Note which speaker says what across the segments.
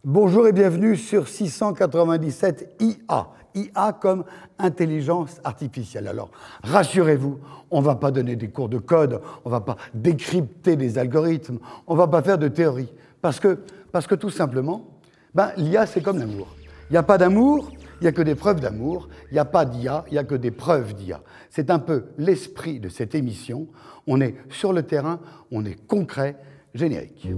Speaker 1: Bonjour et bienvenue sur 697 IA. IA comme intelligence artificielle. Alors, rassurez-vous, on ne va pas donner des cours de code, on ne va pas décrypter des algorithmes, on ne va pas faire de théorie. Parce que tout simplement, l'IA, c'est comme l'amour. Il n'y a pas d'amour, il n'y a que des preuves d'amour. Il n'y a pas d'IA, il n'y a que des preuves d'IA. C'est un peu l'esprit de cette émission. On est sur le terrain, on est concret, générique.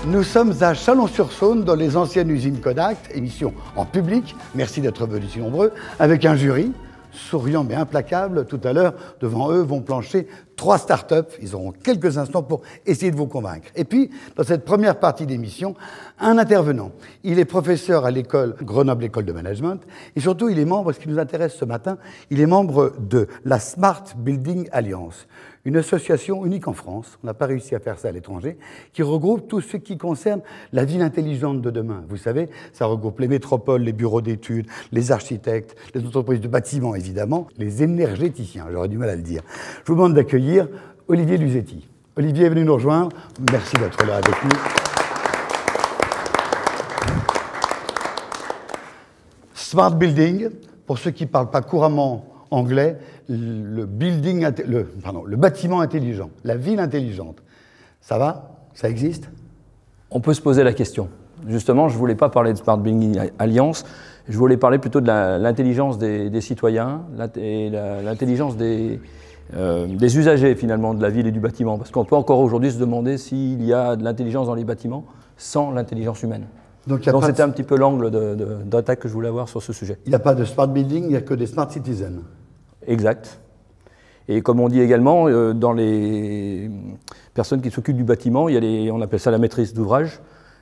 Speaker 1: Nous sommes à Chalon-sur-Saône, dans les anciennes usines Kodak, émission en public, merci d'être venus si nombreux, avec un jury, souriant mais implacable. Tout à l'heure, devant eux vont plancher 3 startups. Ils auront quelques instants pour essayer de vous convaincre. Et puis, dans cette première partie d'émission, un intervenant. Il est professeur à l'école Grenoble École de Management et surtout, il est membre, ce qui nous intéresse ce matin, il est membre de la Smart Building Alliance, une association unique en France, on n'a pas réussi à faire ça à l'étranger, qui regroupe tout ce qui concerne la ville intelligente de demain. Vous savez, ça regroupe les métropoles, les bureaux d'études, les architectes, les entreprises de bâtiments évidemment, les énergéticiens, j'aurais du mal à le dire. Je vous demande d'accueillir Olivier Luzetti. Olivier est venu nous rejoindre, merci d'être là avec nous. Smart Building, pour ceux qui ne parlent pas couramment anglais, le bâtiment intelligent, la ville intelligente. Ça va? Ça existe?
Speaker 2: On peut se poser la question. Justement, je ne voulais pas parler de Smart Building Alliance, je voulais parler plutôt de l'intelligence des citoyens et l'intelligence des usagers finalement de la ville et du bâtiment. Parce qu'on peut encore aujourd'hui se demander s'il y a de l'intelligence dans les bâtiments sans l'intelligence humaine. Donc c'était un petit peu l'angle d'attaque que je voulais avoir sur ce sujet.
Speaker 1: Il n'y a pas de Smart Building, il n'y a que des Smart Citizens.
Speaker 2: Exact. Et comme on dit également, dans les personnes qui s'occupent du bâtiment, il y a on appelle ça la maîtrise d'ouvrage.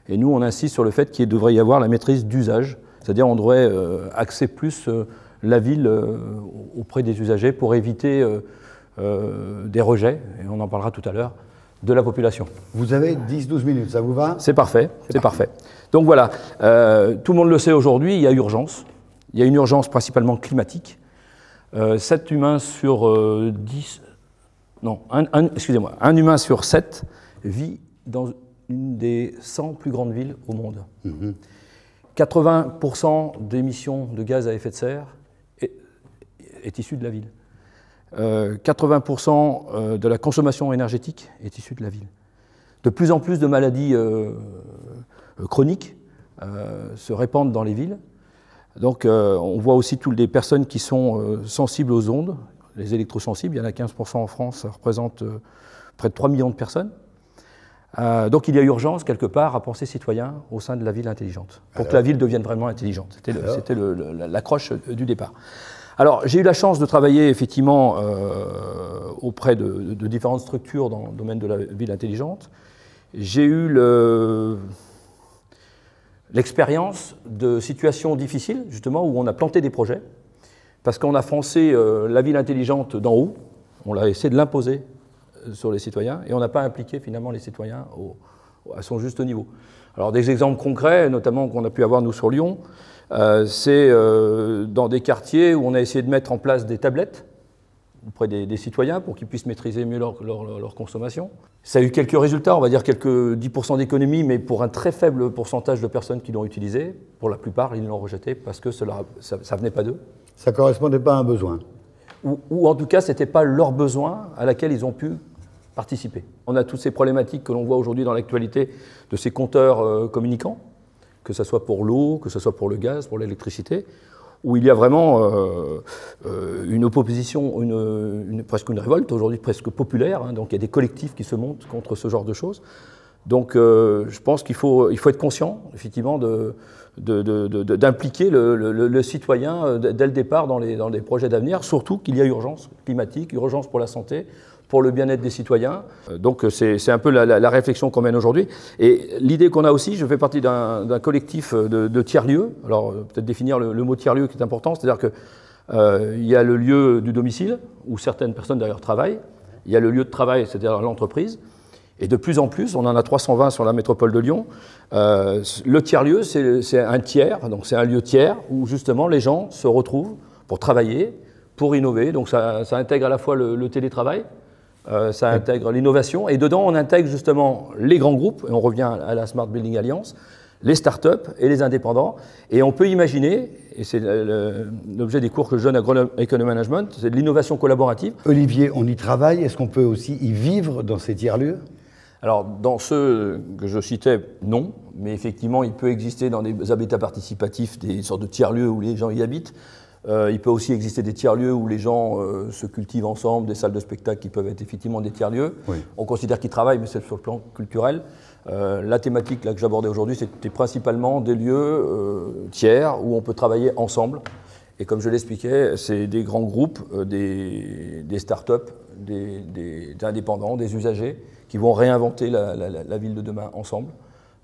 Speaker 2: Et nous, on insiste sur le fait qu'il devrait y avoir la maîtrise d'usage. C'est-à-dire on devrait axer plus la ville auprès des usagers pour éviter des rejets, et on en parlera tout à l'heure, de la population.
Speaker 1: Vous avez 10-12 minutes, ça vous va?
Speaker 2: C'est parfait, c'est parfait. Donc voilà, tout le monde le sait aujourd'hui, il y a urgence. Il y a une urgence principalement climatique. 7 humains sur 10... Non, excusez-moi, un humain sur 7 vit dans une des 100 plus grandes villes au monde. 80% d'émissions de gaz à effet de serre est issue de la ville. 80% de la consommation énergétique est issue de la ville. De plus en plus de maladies chroniques se répandent dans les villes. Donc on voit aussi toutes les personnes qui sont sensibles aux ondes, les électrosensibles, il y en a 15% en France, ça représente près de 3 millions de personnes. Donc il y a urgence, quelque part, à penser citoyen au sein de la ville intelligente, pour que la ville devienne vraiment intelligente. C'était l'accroche du départ. Alors j'ai eu la chance de travailler effectivement auprès de différentes structures dans le domaine de la ville intelligente. J'ai eu l'expérience de situations difficiles, justement, où on a planté des projets, parce qu'on a pensé la ville intelligente d'en haut, on a essayé de l'imposer sur les citoyens, et on n'a pas impliqué finalement les citoyens à son juste niveau. Alors des exemples concrets, notamment qu'on a pu avoir nous sur Lyon, c'est dans des quartiers où on a essayé de mettre en place des tablettes auprès des citoyens pour qu'ils puissent maîtriser mieux leur consommation. Ça a eu quelques résultats, on va dire quelques 10% d'économie, mais pour un très faible pourcentage de personnes qui l'ont utilisé. Pour la plupart, ils l'ont rejeté parce que ça ne venait pas d'eux. Ça ne correspondait pas à un besoin. Ou en tout cas, ce n'était pas leur besoin à laquelle ils ont pu participer. On a toutes ces problématiques que l'on voit aujourd'hui dans l'actualité de ces compteurs communicants, que ce soit pour l'eau, que ce soit pour le gaz, pour l'électricité, où il y a vraiment une opposition, presque une révolte aujourd'hui presque populaire, hein, donc il y a des collectifs qui se montent contre ce genre de choses. Donc je pense qu'il faut être conscient, effectivement, d'impliquer le citoyen dès le départ dans les projets d'avenir, surtout qu'il y a urgence climatique, urgence pour la santé, pour le bien-être des citoyens. Donc c'est un peu la réflexion qu'on mène aujourd'hui. Et l'idée qu'on a aussi, je fais partie d'un collectif de tiers-lieux. Alors peut-être définir le mot tiers-lieu qui est important, c'est-à-dire que il y a le lieu du domicile, où certaines personnes d'ailleurs travaillent. Il y a le lieu de travail, c'est-à-dire l'entreprise. Et de plus en plus, on en a 320 sur la métropole de Lyon. Le tiers-lieu, c'est un tiers, donc c'est un lieu tiers où justement les gens se retrouvent pour travailler, pour innover. Donc ça intègre à la fois le télétravail, ça intègre l'innovation, et dedans on intègre justement les grands groupes, et on revient à la Smart Building Alliance, les startups et les indépendants. Et on peut imaginer, et c'est l'objet des cours que je donne à Grenoble Economy Management, c'est de l'innovation collaborative.
Speaker 1: Olivier, on y travaille, est-ce qu'on peut aussi y vivre dans ces tiers-lieux ?
Speaker 2: Alors, dans ceux que je citais, non, mais effectivement, il peut exister dans des habitats participatifs des sortes de tiers-lieux où les gens y habitent. Il peut aussi exister des tiers-lieux où les gens se cultivent ensemble, des salles de spectacle qui peuvent être effectivement des tiers-lieux. Oui. On considère qu'ils travaillent, mais c'est sur le plan culturel. La thématique là, que j'abordais aujourd'hui, c'était principalement des lieux tiers où on peut travailler ensemble. Et comme je l'expliquais, c'est des grands groupes, des start-up, des indépendants, des usagers qui vont réinventer la ville de demain ensemble.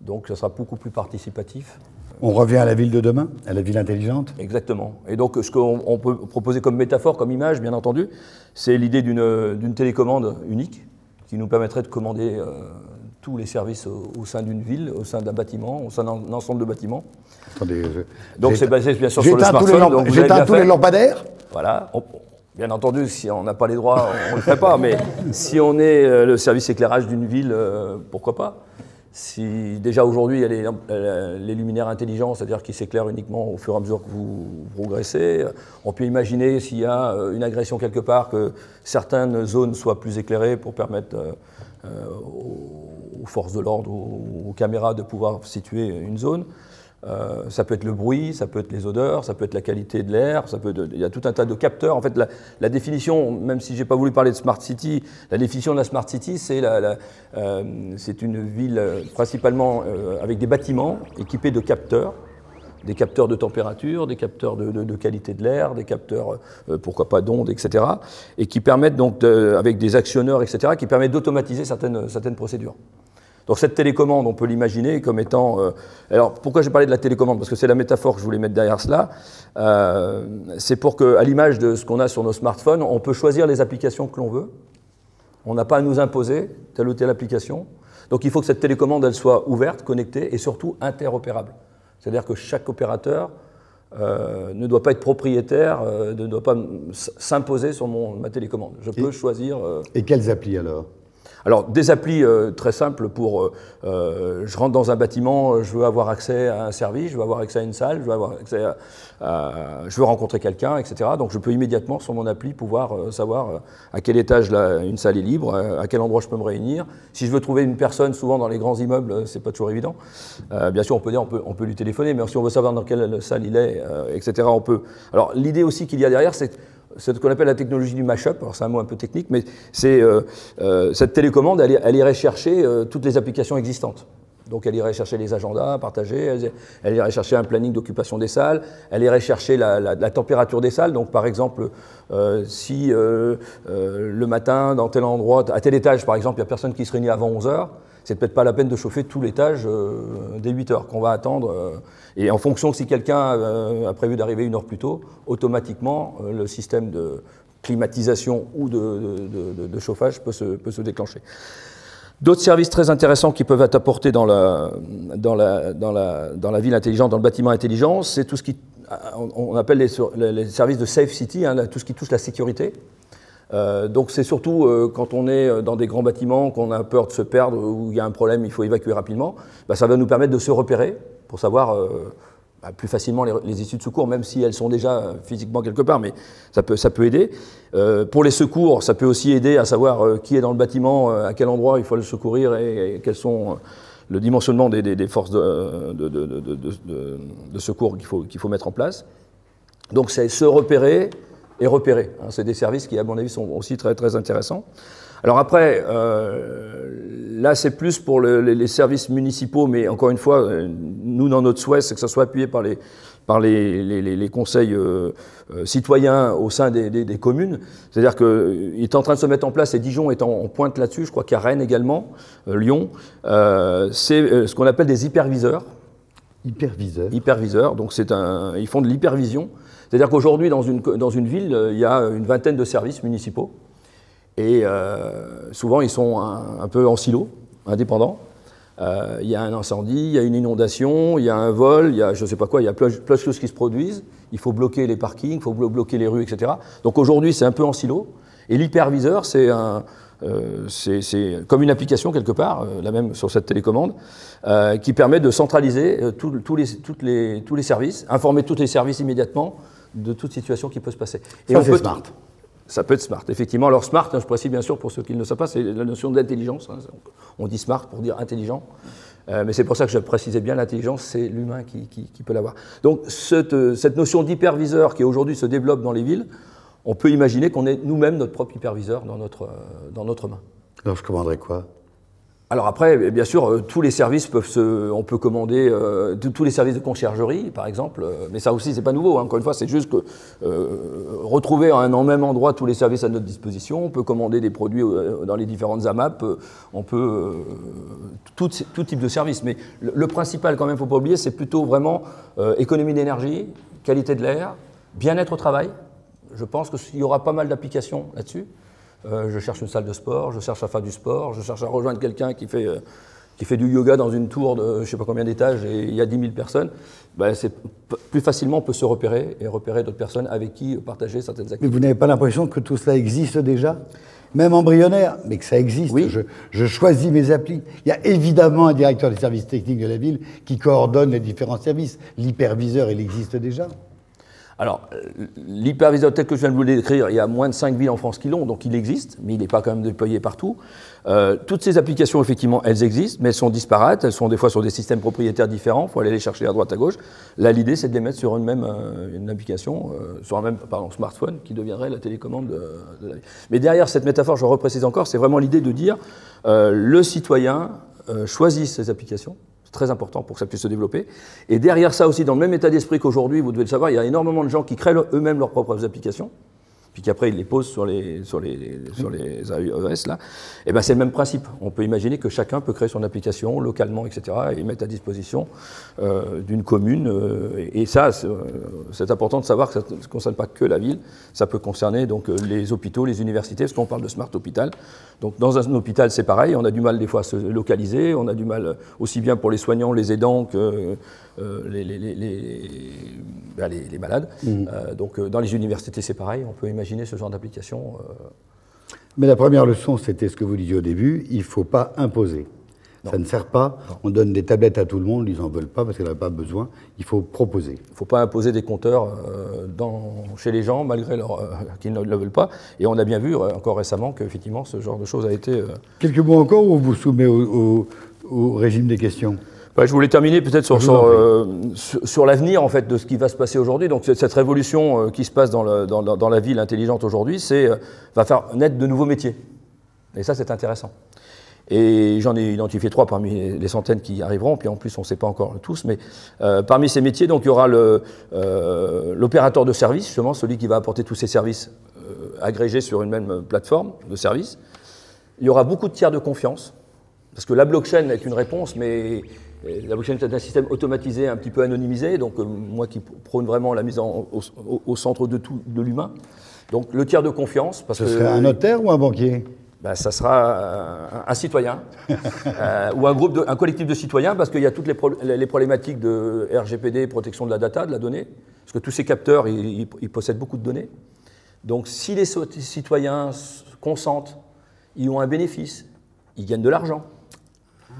Speaker 2: Donc ça sera beaucoup plus participatif.
Speaker 1: On revient à la ville de demain, à la ville intelligente ?
Speaker 2: Exactement. Et donc ce qu'on peut proposer comme métaphore, comme image, bien entendu, c'est l'idée d'une télécommande unique qui nous permettrait de commander tous les services au sein d'une ville, au sein d'un bâtiment, au sein d'un ensemble de bâtiments.
Speaker 1: Attendez,
Speaker 2: donc c'est basé bien sûr sur le smartphone.
Speaker 1: J'éteins tous les lampadaires ?
Speaker 2: Voilà. Bien entendu, si on n'a pas les droits, on ne le fait pas, mais si on est le service éclairage d'une ville, pourquoi pas ? Si déjà aujourd'hui il y a les luminaires intelligents, c'est-à-dire qui s'éclairent uniquement au fur et à mesure que vous progressez, on peut imaginer s'il y a une agression quelque part que certaines zones soient plus éclairées pour permettre aux forces de l'ordre, aux caméras de pouvoir situer une zone. Ça peut être le bruit, ça peut être les odeurs, ça peut être la qualité de l'air, il y a tout un tas de capteurs. En fait, la définition, même si je n'ai pas voulu parler de Smart City, la définition de la Smart City, c'est une ville principalement avec des bâtiments équipés de capteurs, des capteurs de température, des capteurs de qualité de l'air, des capteurs, pourquoi pas d'ondes, etc. Et qui permettent donc, avec des actionneurs, etc., qui permettent d'automatiser certaines procédures. Donc cette télécommande, on peut l'imaginer comme étant... alors pourquoi j'ai parlé de la télécommande ? Parce que c'est la métaphore que je voulais mettre derrière cela. C'est pour qu'à l'image de ce qu'on a sur nos smartphones, on peut choisir les applications que l'on veut. On n'a pas à nous imposer telle ou telle application. Donc il faut que cette télécommande, elle soit ouverte, connectée et surtout interopérable. C'est-à-dire que chaque opérateur ne doit pas être propriétaire, ne doit pas s'imposer sur ma télécommande. Je peux choisir...
Speaker 1: Et quelles applis alors ?
Speaker 2: Alors, des applis très simples pour... je rentre dans un bâtiment, je veux avoir accès à un service, je veux avoir accès à une salle, je veux avoir accès je veux rencontrer quelqu'un, etc. Donc, je peux immédiatement, sur mon appli, pouvoir savoir à quel étage une salle est libre, à quel endroit je peux me réunir. Si je veux trouver une personne, souvent dans les grands immeubles, c'est pas toujours évident. Bien sûr, on peut lui téléphoner, mais si on veut savoir dans quelle salle il est, etc., on peut... Alors, l'idée aussi qu'il y a derrière, c'est ce qu'on appelle la technologie du mash-up. Alors c'est un mot un peu technique, mais c'est cette télécommande, elle irait chercher toutes les applications existantes. Donc elle irait chercher les agendas partagés, elle irait chercher un planning d'occupation des salles, elle irait chercher la température des salles. Donc par exemple, si le matin, dans tel endroit, à tel étage par exemple, il n'y a personne qui se réunit avant 11h, c'est peut-être pas la peine de chauffer tout l'étage dès 8h qu'on va attendre. Et en fonction, si quelqu'un a prévu d'arriver 1 heure plus tôt, automatiquement, le système de climatisation ou de chauffage peut se déclencher. D'autres services très intéressants qui peuvent être apportés dans la ville intelligente, dans le bâtiment intelligent, c'est tout ce qui, on appelle les services de Safe City, hein, tout ce qui touche la sécurité. Donc c'est surtout quand on est dans des grands bâtiments, qu'on a peur de se perdre, où il y a un problème, il faut évacuer rapidement, ça va nous permettre de se repérer pour savoir plus facilement les issues de secours, même si elles sont déjà physiquement quelque part, mais ça peut aider. Pour les secours, ça peut aussi aider à savoir qui est dans le bâtiment, à quel endroit il faut le secourir et quels sont le dimensionnement des forces de secours qu'il faut mettre en place. Donc c'est se repérer et repérer. C'est des services qui, à mon avis, sont aussi très, très intéressants. Alors après, là c'est plus pour les services municipaux, mais encore une fois, nous dans notre souhait, c'est que ça soit appuyé par les conseils citoyens au sein des communes. C'est-à-dire qu'il est en train de se mettre en place, et Dijon est en pointe là-dessus, je crois qu'il y a Rennes également, Lyon, c'est ce qu'on appelle des hyperviseurs. Hyperviseurs, donc ils font de l'hypervision. C'est-à-dire qu'aujourd'hui, dans une ville, il y a une vingtaine de services municipaux. Et souvent, ils sont un peu en silo, indépendants. Il y a un incendie, il y a une inondation, il y a un vol, il y a je ne sais pas quoi, il y a plein de choses qui se produisent. Il faut bloquer les parkings, il faut bloquer les rues, etc. Donc aujourd'hui, c'est un peu en silo. Et l'hyperviseur, c'est comme une application quelque part, la même sur cette télécommande, qui permet de centraliser tous les services, informer tous les services immédiatement de toute situation qui peut se passer.
Speaker 1: Et ça, c'est smart.
Speaker 2: Ça peut être smart, effectivement. Alors smart, je précise bien sûr pour ceux qui ne le savent pas, c'est la notion d'intelligence. On dit smart pour dire intelligent, mais c'est pour ça que je précisais bien l'intelligence, c'est l'humain qui peut l'avoir. Donc cette notion d'hyperviseur qui aujourd'hui se développe dans les villes, on peut imaginer qu'on est nous-mêmes notre propre hyperviseur dans notre main.
Speaker 1: Alors je commanderais quoi ?
Speaker 2: Alors après, bien sûr, tous les services on peut commander tous les services de conciergerie, par exemple, mais ça aussi, c'est pas nouveau, hein. Encore une fois, c'est juste que retrouver à un même endroit tous les services à notre disposition, on peut commander des produits dans les différentes AMAP, on peut tout type de service. Mais le principal, quand même, faut pas oublier, c'est plutôt vraiment économie d'énergie, qualité de l'air, bien-être au travail. Je pense qu'il y aura pas mal d'applications là-dessus. Je cherche une salle de sport, je cherche à faire du sport, je cherche à rejoindre quelqu'un qui fait du yoga dans une tour de je ne sais pas combien d'étages et il y a 10 000 personnes. Ben plus facilement, on peut se repérer et repérer d'autres personnes avec qui partager certaines activités.
Speaker 1: Mais vous n'avez pas l'impression que tout cela existe déjà ? Même embryonnaire, mais que ça existe.
Speaker 2: Oui.
Speaker 1: Je choisis mes applis. Il y a évidemment un directeur des services techniques de la ville qui coordonne les différents services. L'hyperviseur, il existe déjà ?
Speaker 2: Alors, l'hyperviseur tel que je viens de vous le décrire, il y a moins de 5 villes en France qui l'ont, donc il existe, mais il n'est pas quand même déployé partout. Toutes ces applications, effectivement, elles existent, mais elles sont disparates, elles sont des fois sur des systèmes propriétaires différents, il faut aller les chercher à droite, à gauche. Là, l'idée, c'est de les mettre sur une application, sur un même smartphone, qui deviendrait la télécommande de la ville. Mais derrière cette métaphore, je reprécise encore, c'est vraiment l'idée de dire le citoyen choisit ses applications. C'est très important pour que ça puisse se développer. Et derrière ça aussi, dans le même état d'esprit qu'aujourd'hui, vous devez le savoir, il y a énormément de gens qui créent eux-mêmes leurs propres applications, puis qu'après ils les posent sur les iOS, là. Et ben c'est le même principe. On peut imaginer que chacun peut créer son application localement, etc., et mettre à disposition d'une commune. Et ça, c'est important de savoir que ça ne concerne pas que la ville, ça peut concerner donc les hôpitaux, les universités, parce qu'on parle de smart hôpital. Donc dans un hôpital, c'est pareil, on a du mal des fois à se localiser, on a du mal aussi bien pour les soignants, les aidants que les malades. Donc dans les universités, c'est pareil, on peut imaginer ce genre d'application.
Speaker 1: Mais la première leçon, c'était ce que vous disiez au début, il ne faut pas imposer. Non. Ça ne sert pas, on donne des tablettes à tout le monde, ils n'en veulent pas parce qu'ils n'en ont pas besoin, il faut proposer. Il
Speaker 2: ne faut pas imposer des compteurs chez les gens, malgré qu'ils ne le veulent pas. Et on a bien vu encore récemment qu'effectivement ce genre de choses a été... Quelques
Speaker 1: mots encore ou on vous soumet au régime des questions ?
Speaker 2: Je voulais terminer peut-être sur l'avenir en fait de ce qui va se passer aujourd'hui. Donc cette révolution qui se passe dans la ville intelligente aujourd'hui, va faire naître de nouveaux métiers. Et ça, c'est intéressant. Et j'en ai identifié 3 parmi les centaines qui arriveront. Puis en plus, on ne sait pas encore tous, mais parmi ces métiers, donc il y aura l'opérateur de service, justement celui qui va apporter tous ces services agrégés sur une même plateforme de services. Il y aura beaucoup de tiers de confiance, parce que la blockchain est une réponse, mais la blockchain est un système automatisé, un petit peu anonymisé, donc moi qui prône vraiment la mise au centre de tout, de l'humain. Donc le tiers de confiance.
Speaker 1: Ce serait un notaire ou un banquier ?
Speaker 2: Ça sera un citoyen ou un collectif de citoyens, parce qu'il y a toutes les problématiques de RGPD, protection de la data, de la donnée, parce que tous ces capteurs, ils possèdent beaucoup de données. Donc si les citoyens consentent, ils ont un bénéfice, ils gagnent de l'argent.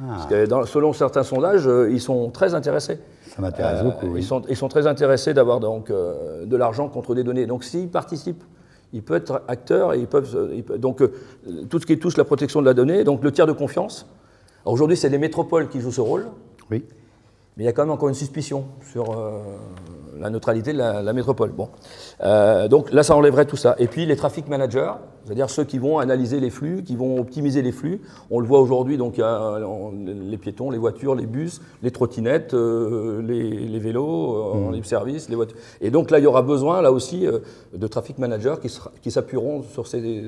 Speaker 2: Parce que selon certains sondages, ils sont très intéressés.
Speaker 1: Ça m'intéresse beaucoup, oui.
Speaker 2: Ils sont très intéressés d'avoir donc de l'argent contre des données. Donc s'ils participent, ils peuvent être acteurs et donc tout ce qui touche la protection de la donnée, donc le tiers de confiance. Aujourd'hui, c'est les métropoles qui jouent ce rôle.
Speaker 1: Oui.
Speaker 2: Mais il y a quand même encore une suspicion sur la neutralité de la métropole. Bon. Donc là, ça enlèverait tout ça. Et puis les traffic managers, c'est-à-dire ceux qui vont analyser les flux, qui vont optimiser les flux. On le voit aujourd'hui, donc il y a les piétons, les voitures, les bus, les trottinettes, les vélos en libre service, les voitures. Et donc là, il y aura besoin, là aussi, de traffic managers qui s'appuieront sur ces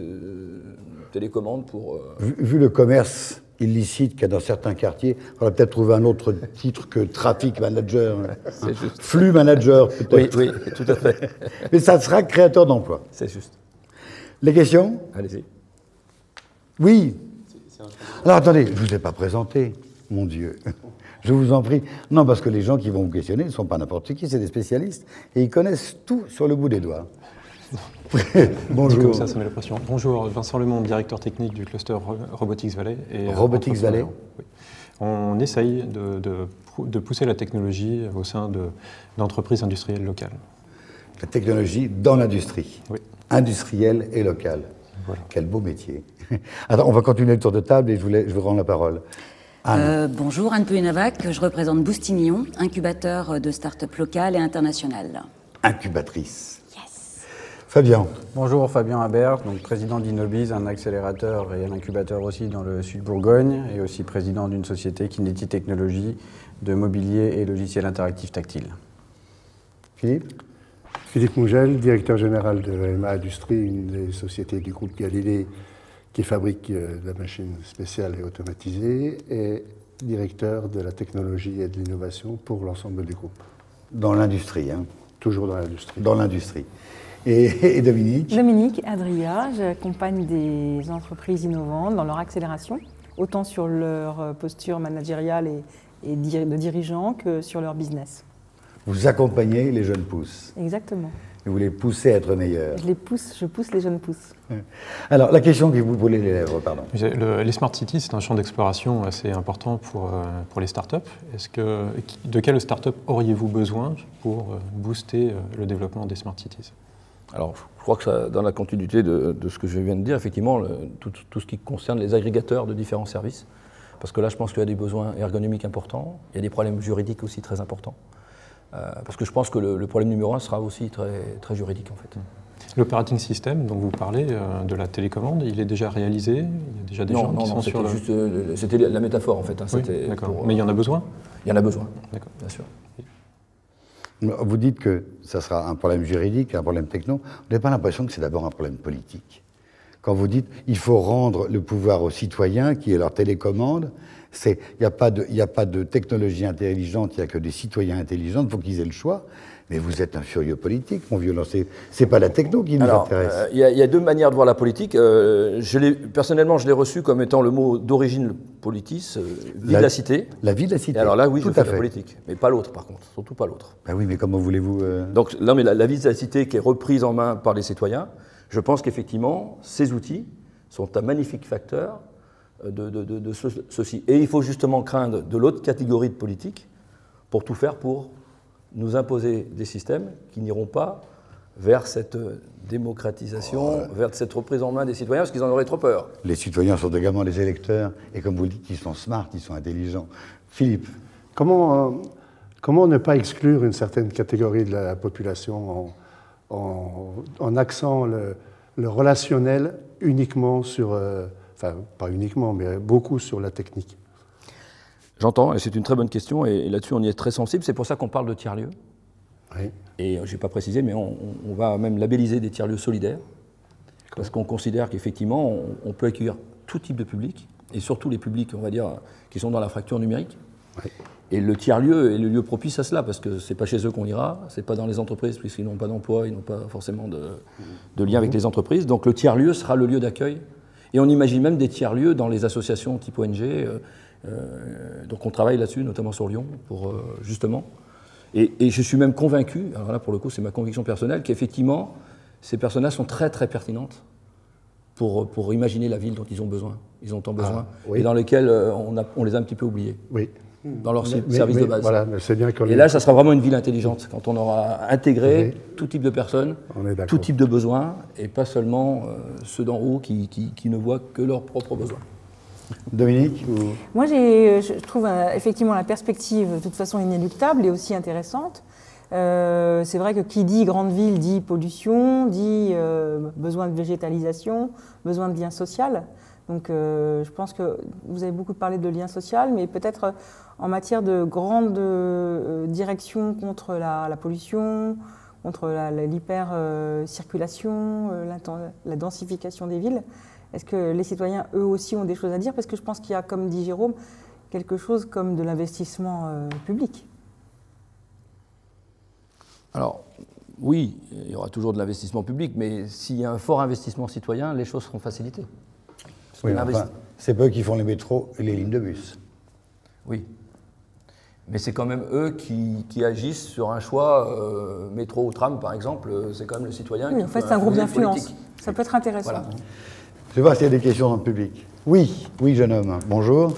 Speaker 2: télécommandes pour...
Speaker 1: Vu le commerce illicite qu'il y a dans certains quartiers, on va peut-être trouver un autre titre que traffic manager, hein. Flux manager peut-être.
Speaker 2: Oui, oui, tout à fait.
Speaker 1: Mais ça sera créateur d'emplois.
Speaker 2: C'est juste.
Speaker 1: Les questions?
Speaker 2: Allez-y.
Speaker 1: Oui. Alors attendez, je ne vous ai pas présenté, mon Dieu. Je vous en prie. Non, parce que les gens qui vont vous questionner ne sont pas n'importe qui, c'est des spécialistes et ils connaissent tout sur le bout des doigts. Bonjour.
Speaker 3: Comme ça met la pression. Bonjour, Vincent Lemond, directeur technique du cluster Robotics Valley.
Speaker 1: Robotics Valley.
Speaker 3: Oui. On essaye de pousser la technologie au sein d'entreprises industrielles locales. La
Speaker 1: technologie dans l'industrie.
Speaker 3: Oui.
Speaker 1: Industrielle et locale.
Speaker 3: Voilà.
Speaker 1: Quel beau métier. Alors, on va continuer le tour de table et je vous rends la parole.
Speaker 4: Bonjour, Anne Puenavac, je représente Boostignon, incubateur de start-up locales et internationales.
Speaker 1: Incubatrice. Fabien.
Speaker 5: Bonjour, Fabien Habert, donc président d'Innobiz, un accélérateur et un incubateur aussi dans le sud Bourgogne, et aussi président d'une société Kinetic Technologies de mobilier et logiciels interactifs tactiles.
Speaker 1: Philippe.
Speaker 6: Philippe Mougel, directeur général de EMA Industrie, une des sociétés du groupe Galilée qui fabrique de la machine spéciale et automatisée, et directeur de la technologie et de l'innovation pour l'ensemble du groupe.
Speaker 1: Dans l'industrie, hein.
Speaker 6: Toujours dans l'industrie.
Speaker 1: Dans l'industrie. Et Dominique?
Speaker 7: Dominique Adria, j'accompagne des entreprises innovantes dans leur accélération, autant sur leur posture managériale et de dirigeants que sur leur business.
Speaker 1: Vous accompagnez les jeunes pousses.
Speaker 7: Exactement.
Speaker 1: Et vous les poussez à être meilleurs.
Speaker 7: Je pousse les jeunes pousses.
Speaker 1: Alors, la question qui vous brûlait les lèvres, pardon.
Speaker 3: Les Smart Cities, c'est un champ d'exploration assez important pour les startups. De quelle startup auriez-vous besoin pour booster le développement des Smart Cities?
Speaker 2: Alors, je crois que ça, dans la continuité de ce que je viens de dire, effectivement, tout ce qui concerne les agrégateurs de différents services, parce que là, je pense qu'il y a des besoins ergonomiques importants, il y a des problèmes juridiques aussi très importants, parce que je pense que le problème numéro 1 sera aussi très, très juridique, en fait.
Speaker 3: L'operating system dont vous parlez, de la télécommande, il est déjà réalisé? Il y a déjà des gens qui sont sur le...
Speaker 2: C'était la métaphore, en fait. Hein,
Speaker 3: oui, d'accord. Mais il y en a besoin?
Speaker 2: Il y en a besoin,
Speaker 3: d'accord,
Speaker 2: bien sûr.
Speaker 1: Vous dites que ça sera un problème juridique, un problème techno. Vous n'avez pas l'impression que c'est d'abord un problème politique? Quand vous dites il faut rendre le pouvoir aux citoyens, qui est leur télécommande, il n'y a pas de technologie intelligente, il n'y a que des citoyens intelligents, il faut qu'ils aient le choix. Mais vous êtes un furieux politique, mon vieux. C'est pas la techno qui nous intéresse.
Speaker 2: Il y a deux manières de voir la politique. Personnellement, je l'ai reçu comme étant le mot d'origine politis, vie de la cité.
Speaker 1: La vie de la cité.
Speaker 2: Et alors là, oui,
Speaker 1: tout
Speaker 2: je fais
Speaker 1: à
Speaker 2: la
Speaker 1: fait.
Speaker 2: politique. Mais pas l'autre, par contre. Surtout pas l'autre.
Speaker 1: Ben oui, mais comment voulez-vous...
Speaker 2: Donc, là, mais la vie de la cité qui est reprise en main par les citoyens, je pense qu'effectivement, ces outils sont un magnifique facteur de ceci. Et il faut justement craindre de l'autre catégorie de politique pour tout faire pour nous imposer des systèmes qui n'iront pas vers cette démocratisation, vers cette reprise en main des citoyens, parce qu'ils en auraient trop peur.
Speaker 1: Les citoyens sont également les électeurs, et comme vous le dites, ils sont smart, ils sont intelligents. Philippe.
Speaker 6: Comment ne pas exclure une certaine catégorie de la population en axant le relationnel uniquement sur, enfin pas uniquement, mais beaucoup sur la technique?
Speaker 2: J'entends, et c'est une très bonne question, et là-dessus on y est très sensible, c'est pour ça qu'on parle de tiers-lieux.
Speaker 6: Oui.
Speaker 2: Et je n'ai pas précisé, mais on va même labelliser des tiers-lieux solidaires, parce qu'on considère qu'effectivement on peut accueillir tout type de public, et surtout les publics, on va dire, qui sont dans la fracture numérique.
Speaker 6: Oui.
Speaker 2: Et le tiers-lieu est le lieu propice à cela, parce que c'est pas chez eux qu'on ira, c'est pas dans les entreprises, puisqu'ils n'ont pas d'emploi, ils n'ont pas forcément de lien avec les entreprises. Donc le tiers-lieu sera le lieu d'accueil. Et on imagine même des tiers-lieux dans les associations type ONG. Donc on travaille là-dessus, notamment sur Lyon, pour justement. Et je suis même convaincu, alors là pour le coup c'est ma conviction personnelle, qu'effectivement ces personnages sont très très pertinentes pour imaginer la ville dont ils ont besoin. Ils ont tant besoin, oui. Et dans lesquelles on les a un petit peu oubliés.
Speaker 6: Oui.
Speaker 2: Dans leur service de base.
Speaker 6: Voilà, c'est bien
Speaker 2: et là, ça sera vraiment une ville intelligente, quand on aura intégré tout type de personnes, tout type de besoins, et pas seulement ceux d'en haut qui ne voient que leurs propres besoins.
Speaker 1: Dominique
Speaker 7: Moi, je trouve effectivement la perspective de toute façon inéluctable et aussi intéressante. C'est vrai que qui dit grande ville dit pollution, dit besoin de végétalisation, besoin de lien social. Donc je pense que vous avez beaucoup parlé de lien social, mais peut-être en matière de grande direction contre la pollution, contre l'hyper-circulation, la densification des villes. Est-ce que les citoyens, eux aussi, ont des choses à dire? Parce que je pense qu'il y a, comme dit Jérôme, quelque chose comme de l'investissement public.
Speaker 2: Alors, oui, il y aura toujours de l'investissement public, mais s'il y a un fort investissement citoyen, les choses seront facilitées.
Speaker 1: Oui, enfin, c'est pas eux qui font les métros et les lignes de bus.
Speaker 2: Oui. Mais c'est quand même eux qui agissent sur un choix, métro ou tram par exemple, c'est quand même le citoyen
Speaker 7: oui,
Speaker 2: qui
Speaker 7: en fait, c'est un groupe d'influence. Ça peut être intéressant.
Speaker 2: Voilà.
Speaker 1: Je vais voir s'il y a des questions dans le public. Oui, jeune homme, bonjour.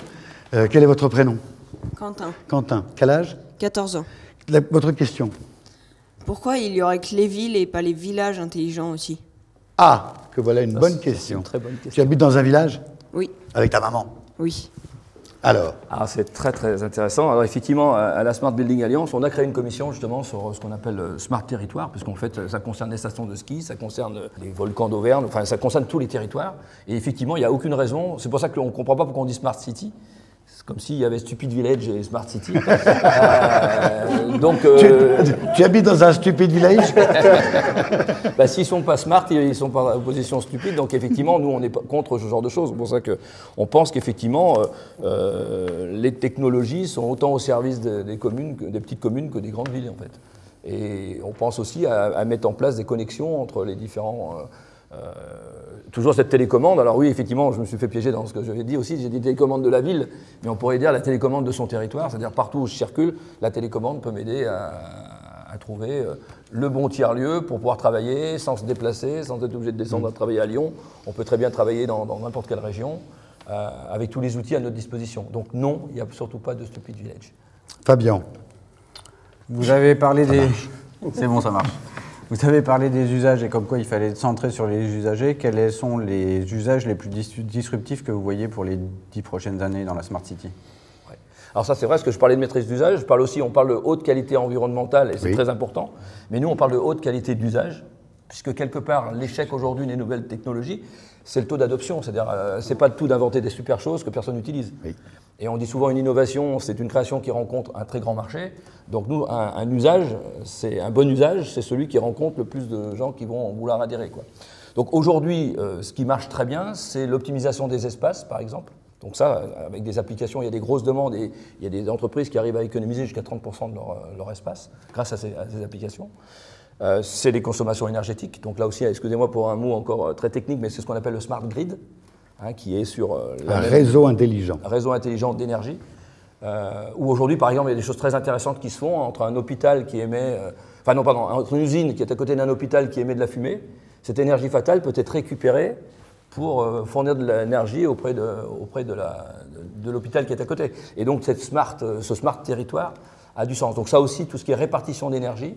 Speaker 1: Quel est votre prénom?
Speaker 8: Quentin.
Speaker 1: Quentin. Quel âge?
Speaker 8: 14 ans.
Speaker 1: Votre question?
Speaker 8: Pourquoi il y aurait que les villes et pas les villages intelligents aussi?
Speaker 1: Ah, que voilà une bonne question.
Speaker 2: Une très bonne question.
Speaker 1: Tu habites dans un village?
Speaker 8: Oui.
Speaker 1: Avec ta maman?
Speaker 8: Oui.
Speaker 1: Alors?
Speaker 2: C'est très très intéressant. Alors effectivement, à la Smart Building Alliance, on a créé une commission justement sur ce qu'on appelle Smart Territoire, puisqu'en fait ça concerne les stations de ski, ça concerne les volcans d'Auvergne, enfin ça concerne tous les territoires. Et effectivement, il n'y a aucune raison, c'est pour ça qu'on ne comprend pas pourquoi on dit Smart City. C'est comme s'il y avait Stupid Village et Smart City.
Speaker 1: Tu habites dans un stupid village?
Speaker 2: S'ils ne sont pas smart, ils sont pas en position stupide. Donc effectivement, nous, on est contre ce genre de choses. C'est pour ça qu'on pense qu'effectivement, les technologies sont autant au service des communes, des petites communes que des grandes villes, en fait. Et on pense aussi à mettre en place des connexions entre les différents... toujours cette télécommande, alors oui, effectivement, je me suis fait piéger dans ce que j'avais dit aussi, j'ai dit télécommande de la ville, mais on pourrait dire la télécommande de son territoire, c'est-à-dire partout où je circule, la télécommande peut m'aider à trouver le bon tiers-lieu pour pouvoir travailler sans se déplacer, sans être obligé de descendre à travailler à Lyon. On peut très bien travailler dans n'importe quelle région, avec tous les outils à notre disposition. Donc non, il n'y a surtout pas de stupid village.
Speaker 1: Fabien.
Speaker 5: Vous avez parlé des... C'est bon, ça marche. Vous avez parlé des usages et comme quoi il fallait être centré sur les usagers. Quels sont les usages les plus disruptifs que vous voyez pour les 10 prochaines années dans la Smart City?
Speaker 2: Ouais. Alors ça c'est vrai, parce que je parlais de maîtrise d'usage, on parle de haute qualité environnementale et c'est
Speaker 1: oui.
Speaker 2: très important, mais nous on parle de haute qualité d'usage, puisque quelque part l'échec aujourd'hui des nouvelles technologies, c'est le taux d'adoption, c'est-à-dire c'est pas le tout d'inventer des super choses que personne n'utilise. Oui. Et on dit souvent une innovation, c'est une création qui rencontre un très grand marché. Donc nous, un usage, c'est un bon usage, c'est celui qui rencontre le plus de gens qui vont vouloir adhérer, quoi. Donc aujourd'hui, ce qui marche très bien, c'est l'optimisation des espaces, par exemple. Donc ça, avec des applications, il y a des grosses demandes et il y a des entreprises qui arrivent à économiser jusqu'à 30% de leur espace grâce à ces applications. C'est les consommations énergétiques. Donc là aussi, excusez-moi pour un mot encore très technique, mais c'est ce qu'on appelle le smart grid, qui est sur
Speaker 1: un réseau intelligent.
Speaker 2: Un réseau intelligent d'énergie. Où aujourd'hui, par exemple, il y a des choses très intéressantes qui se font entre un hôpital qui émet... entre une usine qui est à côté d'un hôpital qui émet de la fumée. Cette énergie fatale peut être récupérée pour fournir de l'énergie auprès de l'hôpital qui est à côté. Et donc, ce smart territoire a du sens. Donc ça aussi, tout ce qui est répartition d'énergie,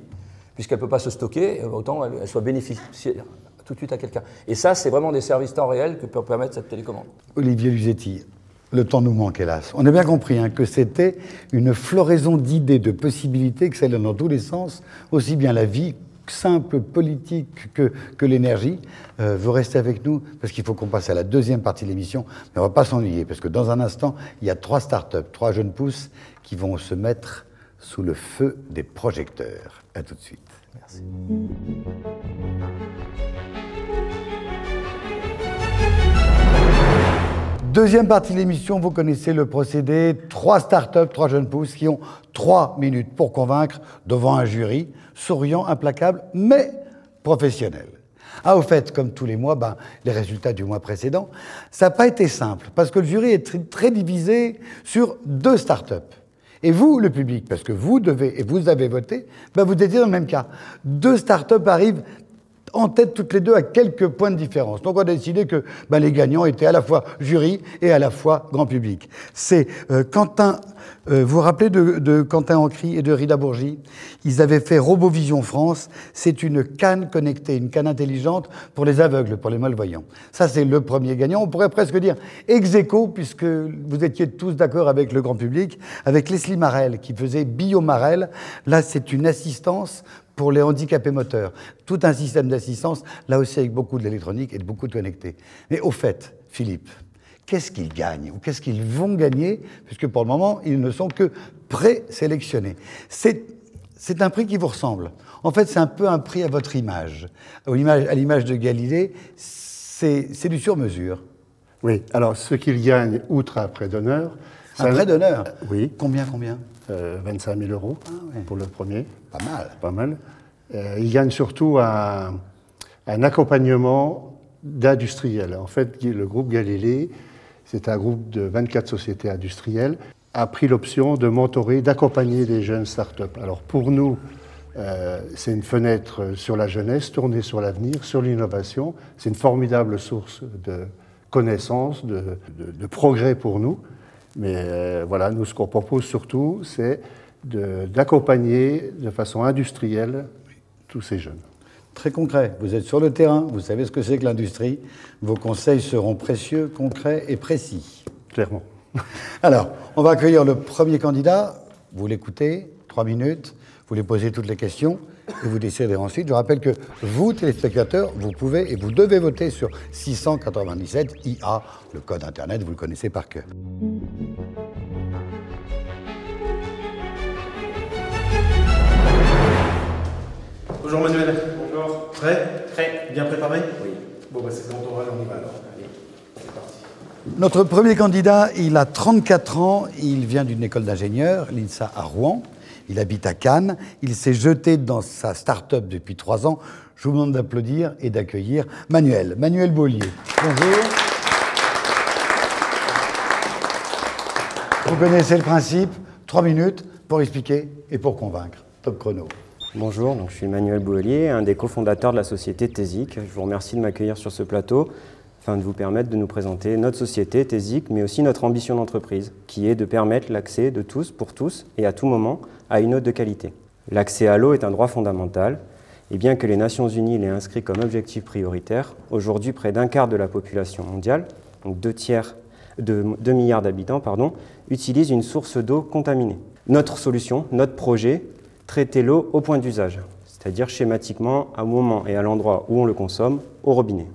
Speaker 2: puisqu'elle ne peut pas se stocker, autant elle soit bénéficiaire tout de suite à quelqu'un. Et ça, c'est vraiment des services temps réel que peut permettre cette télécommande.
Speaker 1: Olivier Luzetti, le temps nous manque, hélas. On a bien compris que c'était une floraison d'idées, de possibilités, que ça allait dans tous les sens, aussi bien la vie simple, politique que l'énergie. Vous restez avec nous, parce qu'il faut qu'on passe à la deuxième partie de l'émission, mais on ne va pas s'ennuyer, parce que dans un instant, il y a 3 startups, 3 jeunes pousses qui vont se mettre sous le feu des projecteurs. À tout de suite. Merci. Deuxième partie de l'émission, vous connaissez le procédé. 3 startups, 3 jeunes pousses qui ont 3 minutes pour convaincre devant un jury, souriant, implacable, mais professionnel. Au fait, comme tous les mois, les résultats du mois précédent, ça n'a pas été simple, parce que le jury est très divisé sur 2 startups. Et vous, le public, parce que vous avez voté, vous étiez dans le même cas. 2 startups arrivent en tête toutes les deux à quelques points de différence. Donc on a décidé que les gagnants étaient à la fois jury et à la fois grand public. C'est Quentin, vous vous rappelez de Quentin Ancry et de Rida Bourgi? Ils avaient fait RoboVision France, c'est une canne connectée, une canne intelligente pour les aveugles, pour les malvoyants. Ça c'est le premier gagnant, on pourrait presque dire ex aequo, puisque vous étiez tous d'accord avec le grand public, avec Leslie Marel qui faisait BioMarel. Là c'est une assistance pour les handicapés moteurs. Tout un système d'assistance, là aussi avec beaucoup de l'électronique et de beaucoup de connectés. Mais au fait, Philippe, qu'est-ce qu'ils gagnent ou qu'est-ce qu'ils vont gagner, puisque pour le moment, ils ne sont que présélectionnés. C'est un prix qui vous ressemble. En fait, c'est un peu un prix à votre image. À l'image de Galilée, c'est du sur-mesure.
Speaker 6: Oui, alors ce qu'ils gagnent, outre un prêt d'honneur...
Speaker 1: Un prêt d'honneur?
Speaker 6: Oui.
Speaker 1: Combien
Speaker 6: 25 000 € pour le premier.
Speaker 1: Pas mal.
Speaker 6: Pas mal. Ils gagnent surtout un accompagnement d'industriels. En fait, le groupe Galilée, c'est un groupe de 24 sociétés industrielles, a pris l'option de mentorer, d'accompagner des jeunes start-up. Alors pour nous, c'est une fenêtre sur la jeunesse, tournée sur l'avenir, sur l'innovation. C'est une formidable source de connaissances, de progrès pour nous. Mais voilà, nous, ce qu'on propose surtout, c'est d'accompagner de façon industrielle tous ces jeunes.
Speaker 1: Très concret, vous êtes sur le terrain, vous savez ce que c'est que l'industrie, vos conseils seront précieux, concrets et précis.
Speaker 6: Clairement.
Speaker 1: Alors, on va accueillir le premier candidat, vous l'écoutez, 3 minutes, vous lui posez toutes les questions et vous déciderez ensuite. Je rappelle que vous, téléspectateurs, vous pouvez et vous devez voter sur 697 IA, le code Internet, vous le connaissez par cœur.
Speaker 9: Bonjour Manuel. Bonjour. Prêt? Prêt. Bien préparé? Oui. Bon, c'est bon, on y va alors. Allez, c'est parti.
Speaker 1: Notre premier candidat, il a 34 ans, il vient d'une école d'ingénieur, l'INSA à Rouen. Il habite à Cannes. Il s'est jeté dans sa start-up depuis 3 ans. Je vous demande d'applaudir et d'accueillir Manuel Beaulier. Bonjour. Vous connaissez le principe, 3 minutes pour expliquer et pour convaincre. Top chrono.
Speaker 10: Bonjour, donc je suis Manuel Beaulier, un des cofondateurs de la société TESIC. Je vous remercie de m'accueillir sur ce plateau afin de vous permettre de nous présenter notre société TESIC, mais aussi notre ambition d'entreprise, qui est de permettre l'accès de tous, pour tous et à tout moment, à une eau de qualité. L'accès à l'eau est un droit fondamental, et bien que les Nations Unies l'aient inscrit comme objectif prioritaire, aujourd'hui près d'un quart de la population mondiale, donc 2 milliards d'habitants, utilisent une source d'eau contaminée. Notre solution, notre projet, traiter l'eau au point d'usage, c'est-à-dire schématiquement au moment et à l'endroit où on le consomme, au robinet.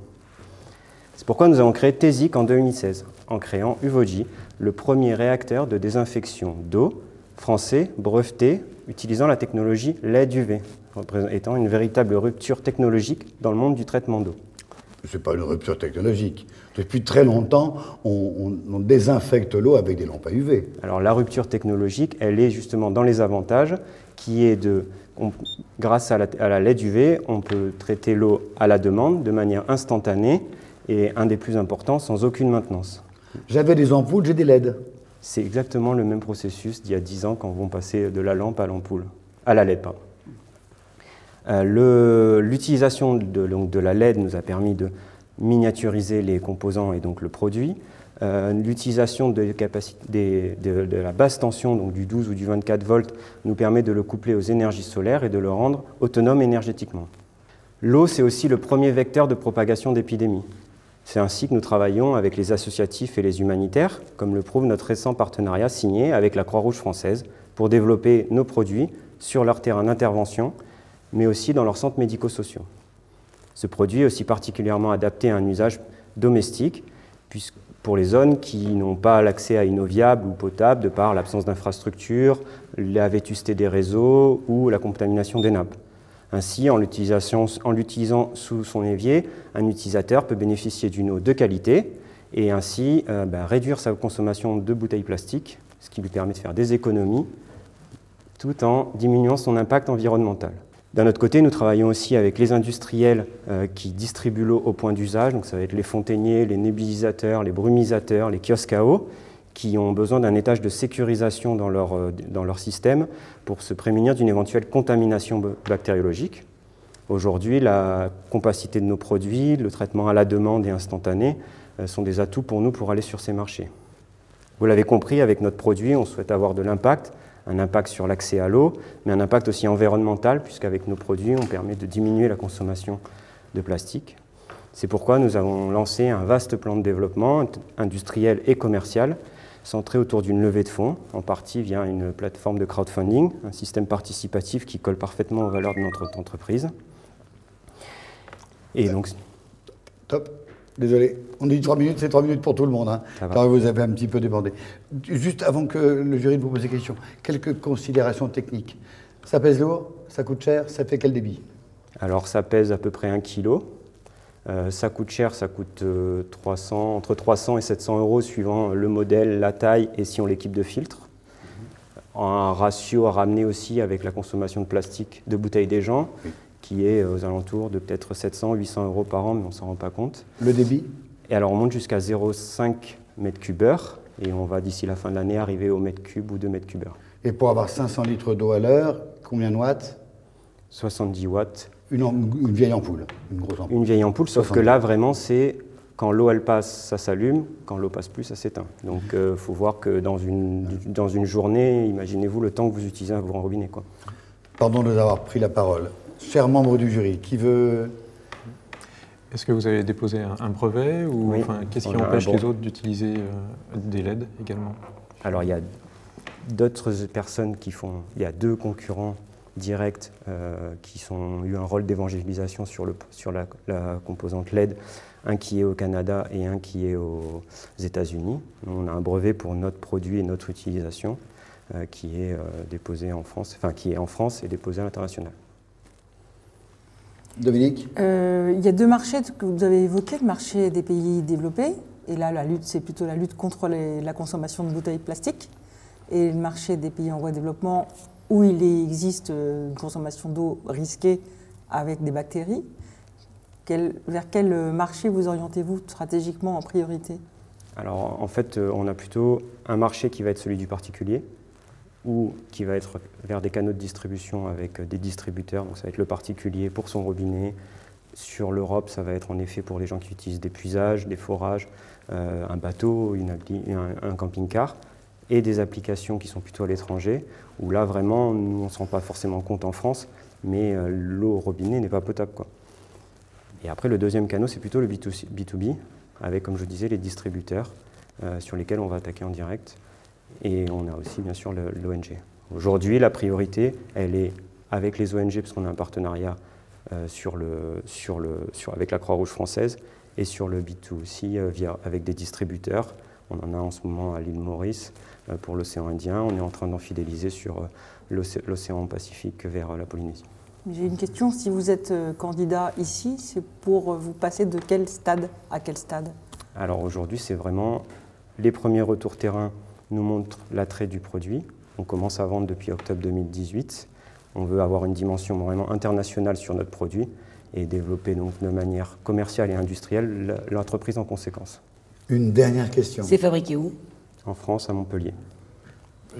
Speaker 10: C'est pourquoi nous avons créé TESIC en 2016, en créant Uvoji, le premier réacteur de désinfection d'eau français breveté utilisant la technologie LED UV, étant une véritable rupture technologique dans le monde du traitement d'eau.
Speaker 1: Ce n'est pas une rupture technologique. Depuis très longtemps, on désinfecte l'eau avec des lampes à UV.
Speaker 10: Alors la rupture technologique, elle est justement dans les avantages, qui est grâce à la LED UV, on peut traiter l'eau à la demande de manière instantanée et un des plus importants, sans aucune maintenance.
Speaker 1: J'avais des ampoules, j'ai des LED.
Speaker 10: C'est exactement le même processus d'il y a 10 ans quand on passait de la lampe à l'ampoule, à la LED. L'utilisation de la LED nous a permis de miniaturiser les composants et donc le produit. L'utilisation de la basse tension, donc du 12 ou du 24 volts, nous permet de le coupler aux énergies solaires et de le rendre autonome énergétiquement. L'eau, c'est aussi le premier vecteur de propagation d'épidémies. C'est ainsi que nous travaillons avec les associatifs et les humanitaires, comme le prouve notre récent partenariat signé avec la Croix-Rouge française, pour développer nos produits sur leur terrain d'intervention, mais aussi dans leurs centres médico-sociaux. Ce produit est aussi particulièrement adapté à un usage domestique, pour les zones qui n'ont pas l'accès à une eau viable ou potable de par l'absence d'infrastructures, la vétusté des réseaux ou la contamination des nappes. Ainsi, en l'utilisant sous son évier, un utilisateur peut bénéficier d'une eau de qualité et ainsi réduire sa consommation de bouteilles plastiques, ce qui lui permet de faire des économies, tout en diminuant son impact environnemental. D'un autre côté, nous travaillons aussi avec les industriels qui distribuent l'eau au point d'usage, donc ça va être les fontainiers, les nébulisateurs, les brumisateurs, les kiosques à eau, qui ont besoin d'un étage de sécurisation dans leur système pour se prémunir d'une éventuelle contamination bactériologique. Aujourd'hui, la compacité de nos produits, le traitement à la demande et instantané sont des atouts pour nous pour aller sur ces marchés. Vous l'avez compris, avec notre produit, on souhaite avoir de l'impact, un impact sur l'accès à l'eau, mais un impact aussi environnemental, puisqu'avec nos produits, on permet de diminuer la consommation de plastique. C'est pourquoi nous avons lancé un vaste plan de développement industriel et commercial, centré autour d'une levée de fonds, en partie via une plateforme de crowdfunding, un système participatif qui colle parfaitement aux valeurs de notre entreprise. Et donc...
Speaker 1: Top. Désolé, on dit 3 minutes, c'est 3 minutes pour tout le monde, hein, car vous avez un petit peu débordé. Juste avant que le jury vous pose des questions, quelques considérations techniques. Ça pèse lourd, ça coûte cher, ça fait quel débit?
Speaker 10: Alors ça pèse à peu près 1 kg. Ça coûte cher, ça coûte entre 300 et 700 euros suivant le modèle, la taille et si on l'équipe de filtre. Un ratio à ramener aussi avec la consommation de plastique de bouteilles des gens, qui est aux alentours de peut-être 700-800 euros par an, mais on ne s'en rend pas compte.
Speaker 1: Le débit?
Speaker 10: Et alors on monte jusqu'à 0,5 m3 et on va d'ici la fin de l'année arriver au mètre cube ou 2 m3.
Speaker 1: Et pour avoir 500 litres d'eau à l'heure, combien de watts?
Speaker 10: 70 watts.
Speaker 1: Une vieille ampoule, une grosse ampoule.
Speaker 10: Une vieille ampoule, sauf que là vraiment c'est quand l'eau elle passe, ça s'allume, quand l'eau passe plus, ça s'éteint. Donc il faut voir que dans une journée, imaginez-vous le temps que vous utilisez un robinet, quoi.
Speaker 1: Pardon de nous avoir pris la parole. Chers membres du jury, qui veut...
Speaker 3: Est-ce que vous avez déposé un brevet ou
Speaker 10: oui.
Speaker 3: Qu'est-ce qui empêche les autres d'utiliser des LED également? Alors
Speaker 10: il y a d'autres personnes qui font... Il y a 2 concurrents directs qui ont eu un rôle d'évangélisation sur la composante LED, un qui est au Canada et un qui est aux États-Unis. On a un brevet pour notre produit et notre utilisation qui est déposé en France, qui est en France et déposé à l'international.
Speaker 1: Dominique?
Speaker 7: Il y a 2 marchés que vous avez évoqués, le marché des pays développés, et là la lutte, c'est plutôt la lutte contre la consommation de bouteilles plastiques, et le marché des pays en voie de développement où il existe une consommation d'eau risquée avec des bactéries. Vers quel marché vous orientez-vous stratégiquement en priorité?
Speaker 10: Alors en fait, on a plutôt un marché qui va être celui du particulier, ou qui va être vers des canaux de distribution avec des distributeurs, donc ça va être le particulier pour son robinet. Sur l'Europe, ça va être en effet pour les gens qui utilisent des puisages, des forages, un bateau, un camping-car, et des applications qui sont plutôt à l'étranger, où là vraiment, nous, on ne se rend pas forcément compte en France, mais l'eau au robinet n'est pas potable, quoi. Et après, le deuxième canal, c'est plutôt le B2B, avec, comme je disais, les distributeurs sur lesquels on va attaquer en direct. Et on a aussi, bien sûr, l'ONG. Aujourd'hui, la priorité, elle est avec les ONG, parce qu'on a un partenariat avec la Croix-Rouge française, et sur le B2C avec des distributeurs. On en a en ce moment à l'île Maurice pour l'océan Indien. On est en train d'en fidéliser sur l'océan Pacifique vers la Polynésie.
Speaker 7: J'ai une question. Si vous êtes candidat ici, c'est pour vous passer de quel stade à quel stade? Alors
Speaker 10: aujourd'hui, c'est vraiment les premiers retours terrain nous montrent l'attrait du produit. On commence à vendre depuis octobre 2018. On veut avoir une dimension vraiment internationale sur notre produit et développer donc de manière commerciale et industrielle l'entreprise en conséquence.
Speaker 1: Une dernière question.
Speaker 4: C'est fabriqué où?
Speaker 10: En France, à Montpellier.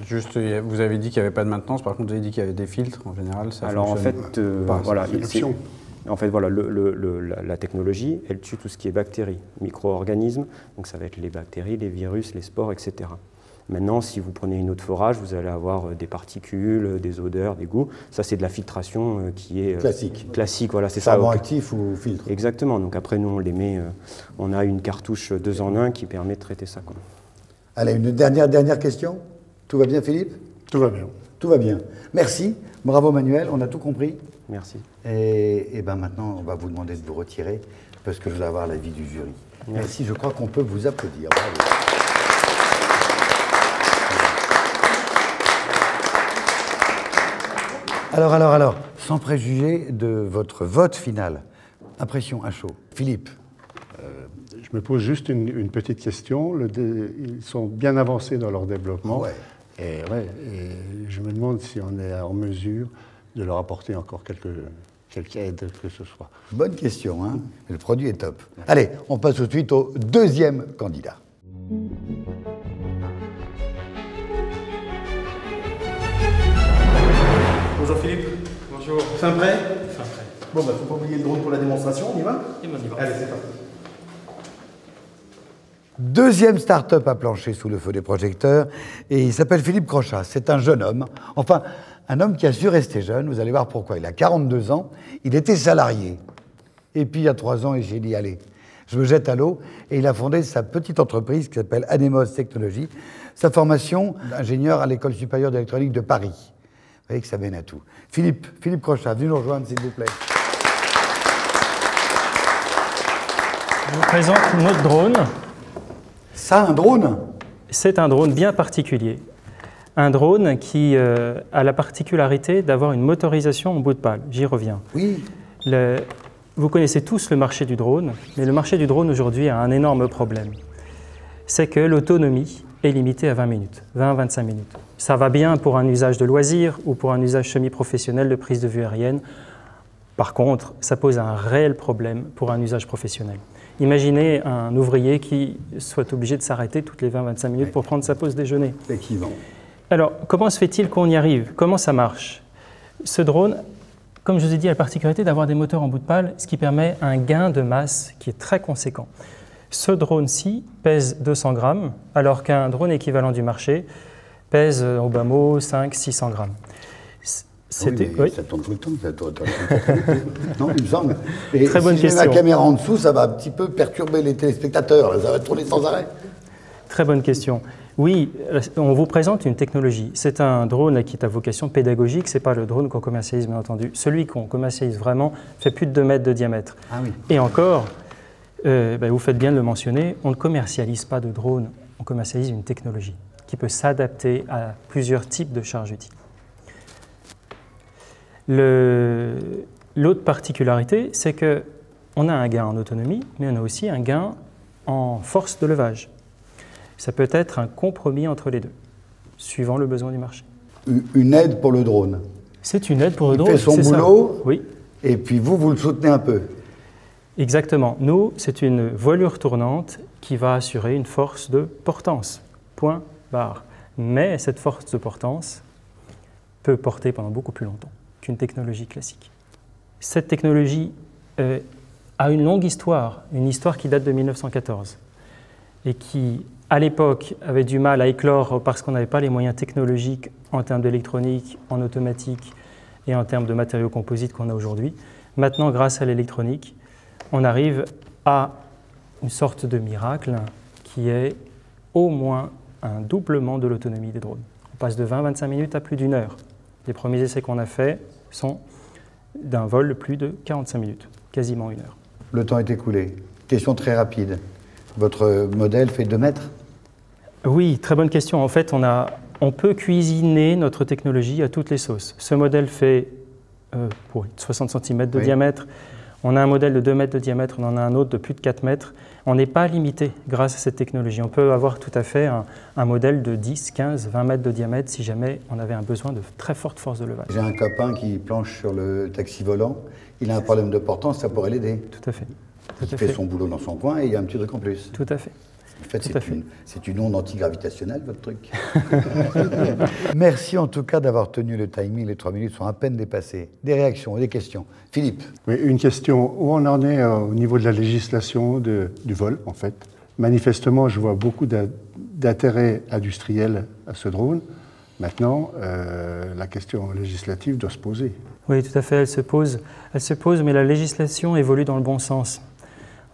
Speaker 5: Juste, vous avez dit qu'il n'y avait pas de maintenance, par contre vous avez dit qu'il y avait des filtres en général. Ça
Speaker 10: alors en fait, voilà, en fait, voilà, la technologie, elle tue tout ce qui est bactéries, micro-organismes, donc ça va être les bactéries, les virus, les spores, etc. Maintenant, si vous prenez une eau de forage, vous allez avoir des particules, des odeurs, des goûts. Ça, c'est de la filtration qui est classique. Voilà, c'est ça.
Speaker 1: Charbon actif ou filtre?
Speaker 10: Exactement. Donc après, nous, on les met. On a une cartouche 2 en 1 qui permet de traiter ça, quoi.
Speaker 1: Allez, une dernière question. Tout va bien, Philippe?
Speaker 6: Tout va bien.
Speaker 1: Tout va bien. Merci. Bravo, Manuel. On a tout compris.
Speaker 10: Merci.
Speaker 1: Et ben maintenant, on va vous demander de vous retirer parce que je veux avoir l'avis du jury. Merci. Je crois qu'on peut vous applaudir. Bravo. Alors, sans préjuger de votre vote final, impression à chaud. Philippe?
Speaker 6: Je me pose juste une petite question. Ils sont bien avancés dans leur développement.
Speaker 1: Ouais.
Speaker 6: Et je me demande si on est en mesure de leur apporter encore quelque aide que ce soit.
Speaker 1: Bonne question, hein? Le produit est top. Allez, on passe tout de suite au deuxième candidat.
Speaker 9: Bonjour Philippe. Bonjour. Fin prêt? Fin prêt. Bon, bah, faut pas oublier le drone pour la démonstration, on y va?
Speaker 2: Et on y va.
Speaker 9: Allez, c'est parti.
Speaker 1: Deuxième start-up à plancher sous le feu des projecteurs, et il s'appelle Philippe Crochat. C'est un jeune homme, enfin, un homme qui a su rester jeune, vous allez voir pourquoi. Il a 42 ans, il était salarié. Et puis, il y a 3 ans, il s'est dit, allez, je me jette à l'eau, et il a fondé sa petite entreprise qui s'appelle Anémos Technologies. Sa formation d'ingénieur à l'École supérieure d'électronique de Paris. Vous voyez que ça mène à tout. Philippe Crochat, venez nous rejoindre, s'il vous plaît.
Speaker 11: Je vous présente notre drone.
Speaker 1: Ça, un drone?
Speaker 11: C'est un drone bien particulier. Un drone qui a la particularité d'avoir une motorisation en bout de pale. J'y reviens.
Speaker 1: Oui.
Speaker 11: Vous connaissez tous le marché du drone, mais le marché du drone aujourd'hui a un énorme problème. C'est que l'autonomie est limitée à 20 minutes, 20-25 minutes. Ça va bien pour un usage de loisir ou pour un usage semi-professionnel de prise de vue aérienne. Par contre, ça pose un réel problème pour un usage professionnel. Imaginez un ouvrier qui soit obligé de s'arrêter toutes les 20-25 minutes pour prendre sa pause déjeuner.
Speaker 1: Effectivement.
Speaker 11: Alors, comment se fait-il qu'on y arrive? Comment ça marche? Ce drone, comme je vous ai dit, a la particularité d'avoir des moteurs en bout de pale, ce qui permet un gain de masse qui est très conséquent. Ce drone-ci pèse 200 grammes, alors qu'un drone équivalent du marché pèse au bas mot 500-600 grammes.
Speaker 1: Oui, ça tourne tout le temps. Non, il me semble. Et
Speaker 11: très bonne question.
Speaker 1: Si je mets ma caméra en dessous, ça va un petit peu perturber les téléspectateurs. Ça va tourner sans arrêt.
Speaker 11: Très bonne question. Oui, on vous présente une technologie. C'est un drone qui est à vocation pédagogique. Ce n'est pas le drone qu'on commercialise, bien entendu. Celui qu'on commercialise vraiment fait plus de 2 mètres de diamètre.
Speaker 1: Ah oui.
Speaker 11: Et encore, vous faites bien de le mentionner, on ne commercialise pas de drone, on commercialise une technologie qui peut s'adapter à plusieurs types de charges utiles. L'autre particularité, c'est qu'on a un gain en autonomie, mais on a aussi un gain en force de levage. Ça peut être un compromis entre les deux, suivant le besoin du marché.
Speaker 1: Une aide pour le drone.
Speaker 11: C'est une aide pour le drone.
Speaker 1: Il fait son boulot,
Speaker 11: oui.
Speaker 1: Et puis vous le soutenez un peu.
Speaker 11: Exactement. Nous, c'est une voilure tournante qui va assurer une force de portance. Point, barre. Mais cette force de portance peut porter pendant beaucoup plus longtemps qu'une technologie classique. Cette technologie a une longue histoire, une histoire qui date de 1914 et qui, à l'époque, avait du mal à éclore parce qu'on n'avait pas les moyens technologiques en termes d'électronique, en automatique et en termes de matériaux composites qu'on a aujourd'hui. Maintenant, grâce à l'électronique, on arrive à une sorte de miracle qui est au moins un doublement de l'autonomie des drones. On passe de 20-25 minutes à plus d'1 heure. Les premiers essais qu'on a faits sont d'un vol de plus de 45 minutes, quasiment 1 heure.
Speaker 1: Le temps est écoulé. Question très rapide. Votre modèle fait 2 mètres?
Speaker 11: Oui, très bonne question. En fait, on peut cuisiner notre technologie à toutes les sauces. Ce modèle fait 60 cm de diamètre. On a un modèle de 2 mètres de diamètre, on en a un autre de plus de 4 mètres. On n'est pas limité grâce à cette technologie. On peut avoir tout à fait un modèle de 10, 15, 20 mètres de diamètre si jamais on avait un besoin de très forte force de levage.
Speaker 1: J'ai un copain qui planche sur le taxi volant. Il a un problème de portance, ça pourrait l'aider.
Speaker 11: Tout à fait.
Speaker 1: Il fait son boulot dans son coin et il y a un petit truc en plus.
Speaker 11: Tout à fait.
Speaker 1: En fait, c'est une onde antigravitationnelle, votre truc. Merci en tout cas d'avoir tenu le timing. Les 3 minutes sont à peine dépassées. Des réactions et des questions. Philippe.
Speaker 6: Oui, une question. Où on en est au niveau de la législation du vol, en fait? Manifestement, je vois beaucoup d'intérêt industriel à ce drone. Maintenant, la question législative doit se poser.
Speaker 11: Oui, tout à fait, elle se pose, mais la législation évolue dans le bon sens.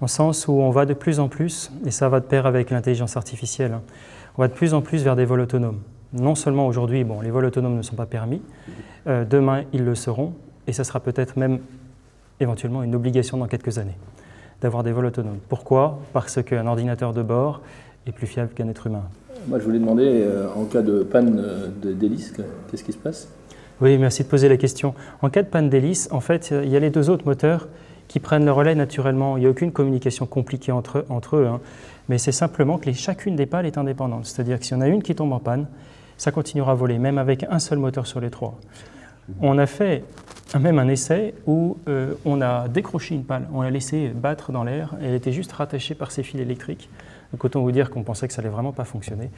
Speaker 11: Au sens où on va de plus en plus, et ça va de pair avec l'intelligence artificielle, on va de plus en plus vers des vols autonomes. Non seulement aujourd'hui, les vols autonomes ne sont pas permis, demain ils le seront, et ça sera peut-être même éventuellement une obligation dans quelques années, d'avoir des vols autonomes. Pourquoi? Parce qu'un ordinateur de bord est plus fiable qu'un être humain.
Speaker 2: Moi je voulais demander, en cas de panne d'hélice, qu'est-ce qui se passe?
Speaker 11: Oui, merci de poser la question. En cas de panne d'hélice, en fait, il y a les 2 autres moteurs qui prennent le relais naturellement. Il n'y a aucune communication compliquée entre eux, mais c'est simplement que chacune des pales est indépendante. C'est-à-dire que si on a une qui tombe en panne, ça continuera à voler, même avec un seul moteur sur les 3. On a fait même un essai où on a décroché une pale, on l'a laissée battre dans l'air, et elle était juste rattachée par ses fils électriques. Donc autant vous dire qu'on pensait que ça n'allait vraiment pas fonctionner,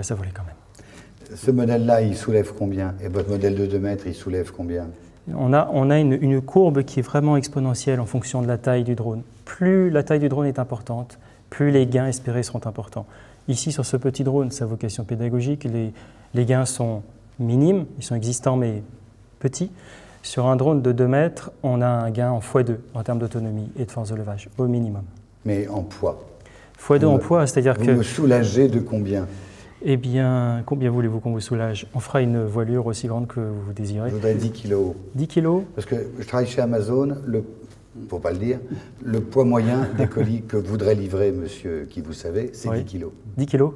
Speaker 11: ça volait quand même.
Speaker 1: Ce modèle-là, il soulève combien? Et votre modèle de 2 mètres, il soulève combien?
Speaker 11: On a une courbe qui est vraiment exponentielle en fonction de la taille du drone. Plus la taille du drone est importante, plus les gains espérés seront importants. Ici, sur ce petit drone, sa vocation pédagogique, les gains sont minimes, ils sont existants mais petits. Sur un drone de 2 mètres, on a un gain en x2 en termes d'autonomie et de force de levage, au minimum.
Speaker 1: Mais en poids.
Speaker 11: x2 en poids, c'est-à-dire que...
Speaker 1: Vous me soulagez de combien?
Speaker 11: Eh bien, combien voulez-vous qu'on vous soulage? On fera une voilure aussi grande que vous désirez.
Speaker 1: Je voudrais 10 kilos.
Speaker 11: 10 kilos?
Speaker 1: Parce que je travaille chez Amazon, pour pas le dire, le poids moyen des colis que voudrait livrer monsieur qui vous savez, c'est 10 kilos.
Speaker 11: 10 kilos?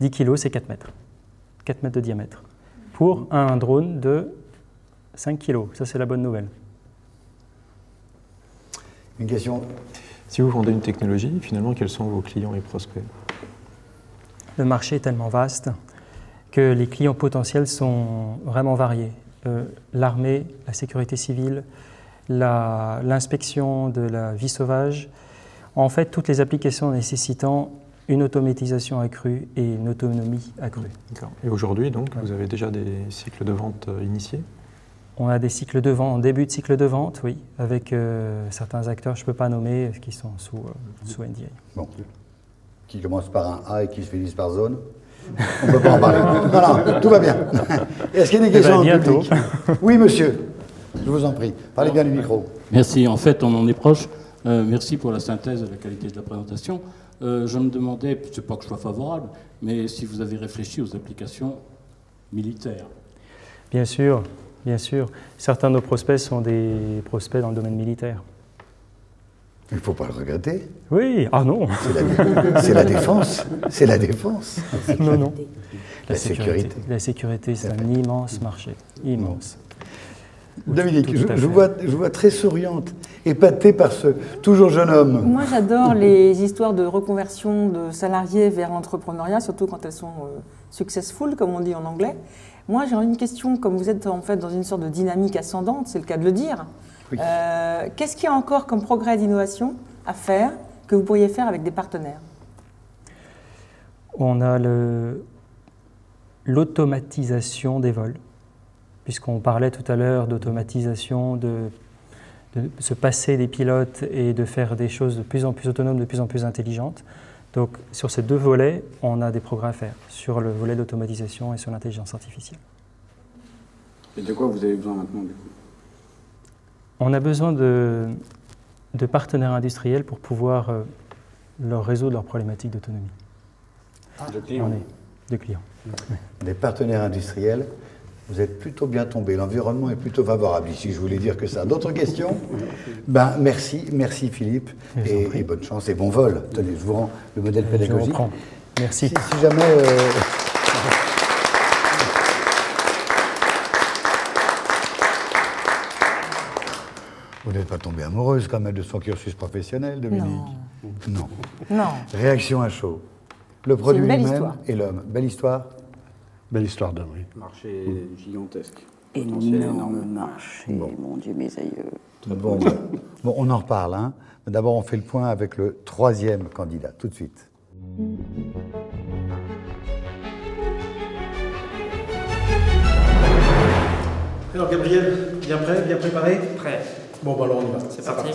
Speaker 11: 10 kilos, c'est 4 mètres. 4 mètres de diamètre. Pour un drone de 5 kilos. Ça, c'est la bonne nouvelle.
Speaker 1: Une question?
Speaker 3: Si vous vendez une technologie, finalement, quels sont vos clients et prospects?
Speaker 11: Le marché est tellement vaste que les clients potentiels sont vraiment variés. L'armée, la sécurité civile, l'inspection de la vie sauvage, en fait, toutes les applications nécessitant une automatisation accrue et une autonomie accrue.
Speaker 3: Et aujourd'hui, donc, vous avez déjà des cycles de vente initiés?
Speaker 11: On a des cycles de vente, début de cycle de vente, oui, avec certains acteurs, je ne peux pas nommer, qui sont sous NDA.
Speaker 1: Bon. Qui commence par un A et qui se finissent par zone. On ne peut pas en parler. Voilà, tout va bien. Est-ce qu'il y a des questions en public? Oui, monsieur. Je vous en prie. Parlez bien du micro.
Speaker 12: Merci. En fait, on en est proche. Merci pour la synthèse et la qualité de la présentation. Je me demandais, c'est pas que je sois favorable, mais si vous avez réfléchi aux applications militaires.
Speaker 11: Bien sûr, bien sûr. Certains de nos prospects sont des prospects dans le domaine militaire.
Speaker 1: Il ne faut pas le regretter.
Speaker 11: Oui, ah non.
Speaker 1: C'est la défense. C'est la défense.
Speaker 11: Non, non.
Speaker 1: La sécurité.
Speaker 11: La sécurité, c'est un immense marché. Immense.
Speaker 1: Dominique, je vous vois très souriante, épatée par ce toujours jeune homme.
Speaker 7: Moi, j'adore les histoires de reconversion de salariés vers l'entrepreneuriat, surtout quand elles sont successful, comme on dit en anglais. Moi, j'ai une question, comme vous êtes en fait dans une sorte de dynamique ascendante, c'est le cas de le dire. Oui. Qu'est-ce qu'il y a encore comme progrès d'innovation à faire, que vous pourriez faire avec des partenaires?
Speaker 11: On a l'automatisation des vols, puisqu'on parlait tout à l'heure d'automatisation, de se passer des pilotes et de faire des choses de plus en plus autonomes, de plus en plus intelligentes. Donc sur ces 2 volets, on a des progrès à faire, sur le volet d'automatisation et sur l'intelligence artificielle.
Speaker 13: Et de quoi vous avez besoin maintenant du coup?
Speaker 11: On a besoin de partenaires industriels pour pouvoir leur résoudre leurs problématiques d'autonomie.
Speaker 13: De clients.
Speaker 11: De clients.
Speaker 1: Des partenaires industriels, vous êtes plutôt bien tombé. L'environnement est plutôt favorable ici, je voulais dire que ça. D'autres questions? Ben, merci Philippe, et bonne chance et bon vol. Tenez, je vous rends le modèle pédagogique.
Speaker 11: Je reprends. Merci.
Speaker 1: Si jamais... Vous n'êtes pas tombée amoureuse quand même de son cursus professionnel, Dominique? Non.
Speaker 7: Non.
Speaker 1: Réaction à chaud. Le produit lui-même et l'homme. Belle histoire?
Speaker 6: Belle histoire d'homme, oui.
Speaker 13: Marché gigantesque.
Speaker 4: Énorme marché, mon Dieu, mes aïeux.
Speaker 1: Bon, on en reparle. Hein. D'abord, on fait le point avec le 3e candidat, tout de suite.
Speaker 9: Alors, Gabriel, bien prêt, bien préparé?
Speaker 14: Prêt.
Speaker 9: Bon, bah alors on y va.
Speaker 14: C'est parti.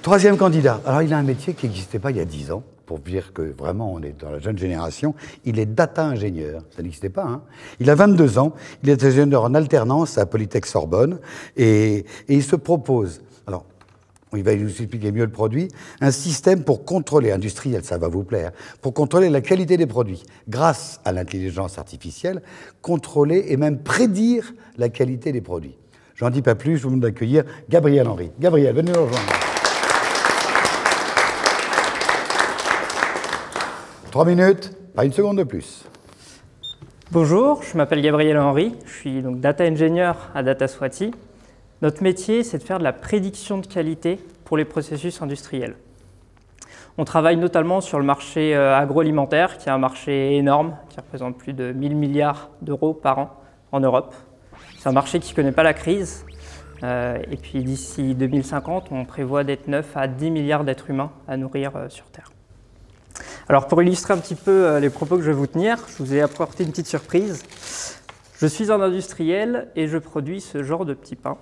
Speaker 1: 3e candidat. Alors, il a un métier qui n'existait pas il y a 10 ans. Pour dire que vraiment on est dans la jeune génération, il est data ingénieur, ça n'existait pas. Hein. Il a 22 ans, il est ingénieur en alternance à Polytech Sorbonne et il se propose, alors il va nous expliquer mieux le produit, un système pour contrôler, industriel, ça va vous plaire, pour contrôler la qualité des produits, grâce à l'intelligence artificielle, contrôler et même prédire la qualité des produits. J'en dis pas plus, je vous demande d'accueillir Gabriel Henry. Gabriel, venez nous rejoindre. 3 minutes, pas une seconde de plus.
Speaker 14: Bonjour, je m'appelle Gabriel Henry, je suis donc data engineer à Dataswati. Notre métier, c'est de faire de la prédiction de qualité pour les processus industriels. On travaille notamment sur le marché agroalimentaire, qui est un marché énorme, qui représente plus de 1000 milliards d'euros par an en Europe. C'est un marché qui ne connaît pas la crise. Et puis d'ici 2050, on prévoit d'être 9 à 10 milliards d'êtres humains à nourrir sur Terre. Alors pour illustrer un petit peu les propos que je vais vous tenir, je vous ai apporté une petite surprise. Je suis un industriel et je produis ce genre de petits pains.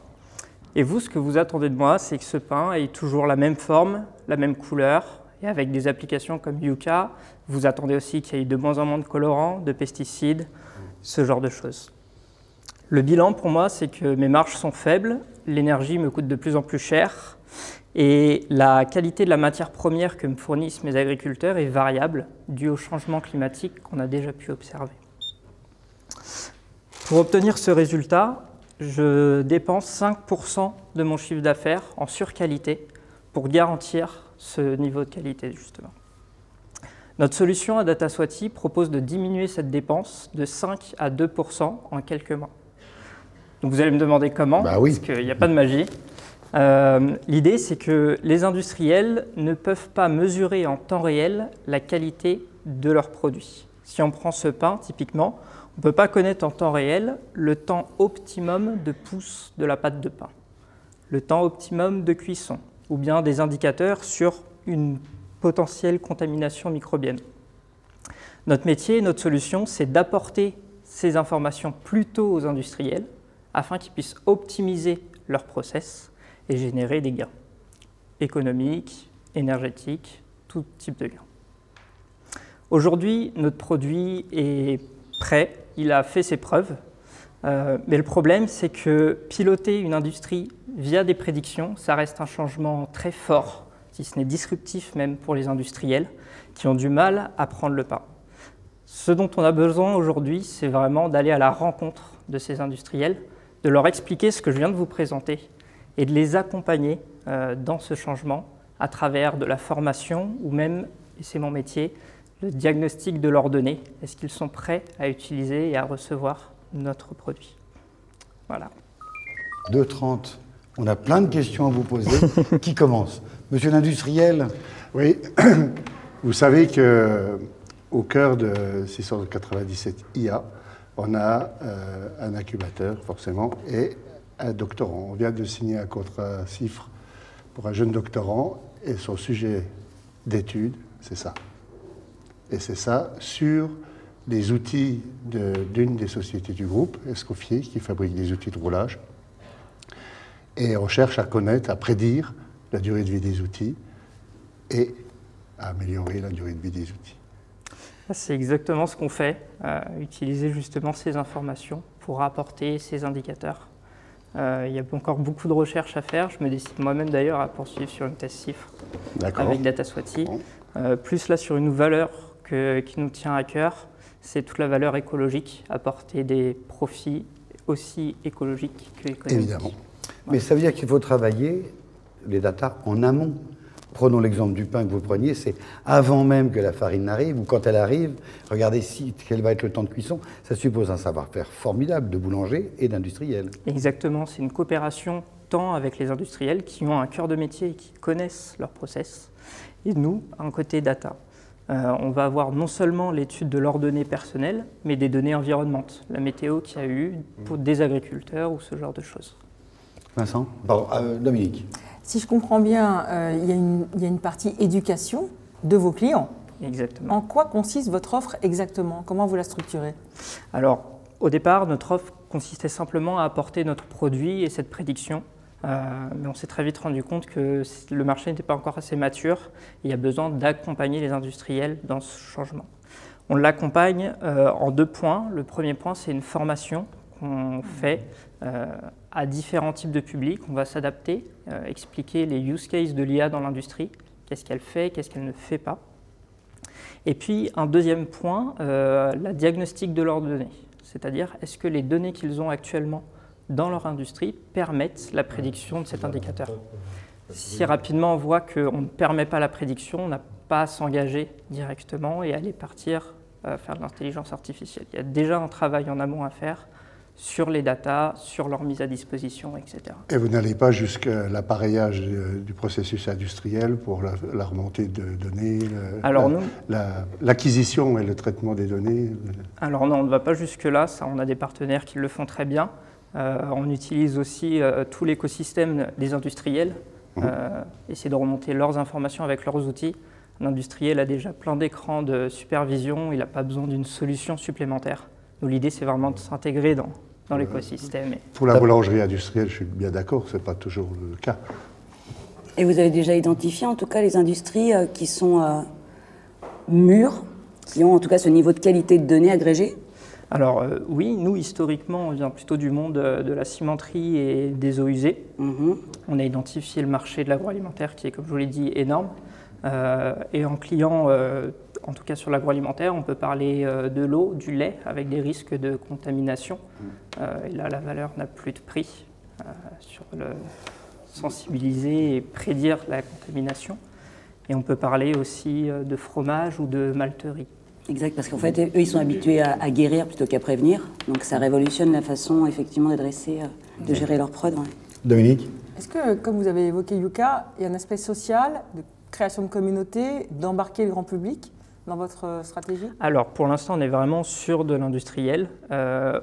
Speaker 14: Et vous, ce que vous attendez de moi, c'est que ce pain ait toujours la même forme, la même couleur, et avec des applications comme Yucca, vous attendez aussi qu'il y ait de moins en moins de colorants, de pesticides, ce genre de choses. Le bilan pour moi, c'est que mes marges sont faibles, l'énergie me coûte de plus en plus cher, et la qualité de la matière première que me fournissent mes agriculteurs est variable, due au changement climatique qu'on a déjà pu observer. Pour obtenir ce résultat, je dépense 5% de mon chiffre d'affaires en surqualité pour garantir ce niveau de qualité, justement. Notre solution à DataSwati propose de diminuer cette dépense de 5 à 2% en quelques mois. Donc vous allez me demander comment, parce qu'il n'y a pas de magie. L'idée, c'est que les industriels ne peuvent pas mesurer en temps réel la qualité de leurs produits. Si on prend ce pain, typiquement, on ne peut pas connaître en temps réel le temps optimum de pousse de la pâte de pain, le temps optimum de cuisson, ou bien des indicateurs sur une potentielle contamination microbienne. Notre métier, notre solution, c'est d'apporter ces informations plus tôt aux industriels afin qu'ils puissent optimiser leur process et générer des gains économiques, énergétiques, tout type de gains. Aujourd'hui, notre produit est prêt, il a fait ses preuves, mais le problème, c'est que piloter une industrie via des prédictions, ça reste un changement très fort, si ce n'est disruptif même pour les industriels, qui ont du mal à prendre le pas. Ce dont on a besoin aujourd'hui, c'est vraiment d'aller à la rencontre de ces industriels, de leur expliquer ce que je viens de vous présenter et de les accompagner dans ce changement à travers de la formation ou même, et c'est mon métier, le diagnostic de leurs données. Est-ce qu'ils sont prêts à utiliser et à recevoir notre produit? Voilà.
Speaker 1: 2h30, on a plein de questions à vous poser. Qui commence? Monsieur l'industriel?
Speaker 6: Oui, vous savez qu'au cœur de 697 IA, on a un incubateur, forcément, et un doctorant. On vient de signer un contrat CIFRE pour un jeune doctorant, et son sujet d'étude, c'est ça. Et c'est ça sur les outils d'une des sociétés du groupe, Escoffier, qui fabrique des outils de roulage. Et on cherche à connaître, à prédire la durée de vie des outils et à améliorer la durée de vie des outils.
Speaker 14: C'est exactement ce qu'on fait, utiliser justement ces informations pour apporter ces indicateurs. Il y a encore beaucoup de recherches à faire. Je me décide moi-même d'ailleurs à poursuivre sur une thèse CIFRE avec DataSwati. Plus là sur une valeur qui nous tient à cœur, c'est toute la valeur écologique, apporter des profits aussi écologiques qu'économiques.
Speaker 1: Évidemment. Mais ça veut dire qu'il faut travailler les data en amont. Prenons l'exemple du pain que vous preniez, c'est avant même que la farine n'arrive, ou quand elle arrive, regardez quel va être le temps de cuisson. Ça suppose un savoir-faire formidable de boulanger et d'industriel.
Speaker 14: Exactement, c'est une coopération tant avec les industriels qui ont un cœur de métier et qui connaissent leur process, et nous, un côté data. On va avoir non seulement l'étude de leurs données personnelles, mais des données environnementales, la météo qu'il y a eu pour des agriculteurs ou ce genre de choses.
Speaker 1: Vincent? Pardon, Dominique.
Speaker 7: Si je comprends bien, il y a une partie éducation de vos clients.
Speaker 14: Exactement.
Speaker 7: En quoi consiste votre offre exactement? Comment vous la structurez?
Speaker 14: Alors, au départ, notre offre consistait simplement à apporter notre produit et cette prédiction. Mais on s'est très vite rendu compte que le marché n'était pas encore assez mature. Et il y a besoin d'accompagner les industriels dans ce changement. On l'accompagne en 2 points. Le premier point, c'est une formation qu'on fait à différents types de publics. On va s'adapter, expliquer les use cases de l'IA dans l'industrie, qu'est-ce qu'elle fait, qu'est-ce qu'elle ne fait pas. Et puis un deuxième point, la diagnostic de leurs données, c'est-à-dire est-ce que les données qu'ils ont actuellement dans leur industrie permettent la prédiction de cet indicateur. Si rapidement on voit qu'on ne permet pas la prédiction, on n'a pas à s'engager directement et aller partir faire de l'intelligence artificielle. Il y a déjà un travail en amont à faire sur les datas, sur leur mise à disposition, etc.
Speaker 6: Et vous n'allez pas jusqu'à l'appareillage du processus industriel pour la remontée de données, l'acquisition et le traitement des données?
Speaker 14: Alors non, on ne va pas jusque-là, ça, on a des partenaires qui le font très bien. On utilise aussi tout l'écosystème des industriels, essayer de remonter leurs informations avec leurs outils. Un industriel a déjà plein d'écrans de supervision, il n'a pas besoin d'une solution supplémentaire. Donc l'idée, c'est vraiment de s'intégrer dans l'écosystème.
Speaker 6: Pour la boulangerie industrielle, je suis bien d'accord, ce n'est pas toujours le cas.
Speaker 4: Et vous avez déjà identifié en tout cas les industries qui sont mûres, qui ont en tout cas ce niveau de qualité de données agrégées?
Speaker 14: Alors oui, nous historiquement on vient plutôt du monde de la cimenterie et des eaux usées. On a identifié le marché de l'agroalimentaire qui est, comme je vous l'ai dit, énorme. Et en client, en tout cas sur l'agroalimentaire, on peut parler de l'eau, du lait avec des risques de contamination. Et là la valeur n'a plus de prix sur le sensibiliser et prédire la contamination. Et on peut parler aussi de fromage ou de malterie.
Speaker 4: Exact, parce qu'en fait, eux, ils sont habitués à guérir plutôt qu'à prévenir. Donc ça révolutionne la façon, effectivement, d'adresser, de gérer leurs prods. Ouais.
Speaker 1: Dominique?
Speaker 7: Est-ce que, comme vous avez évoqué Yuka, il y a un aspect social, de création de communauté, d'embarquer le grand public dans votre stratégie?
Speaker 14: Alors, pour l'instant, on est vraiment sur de l'industriel.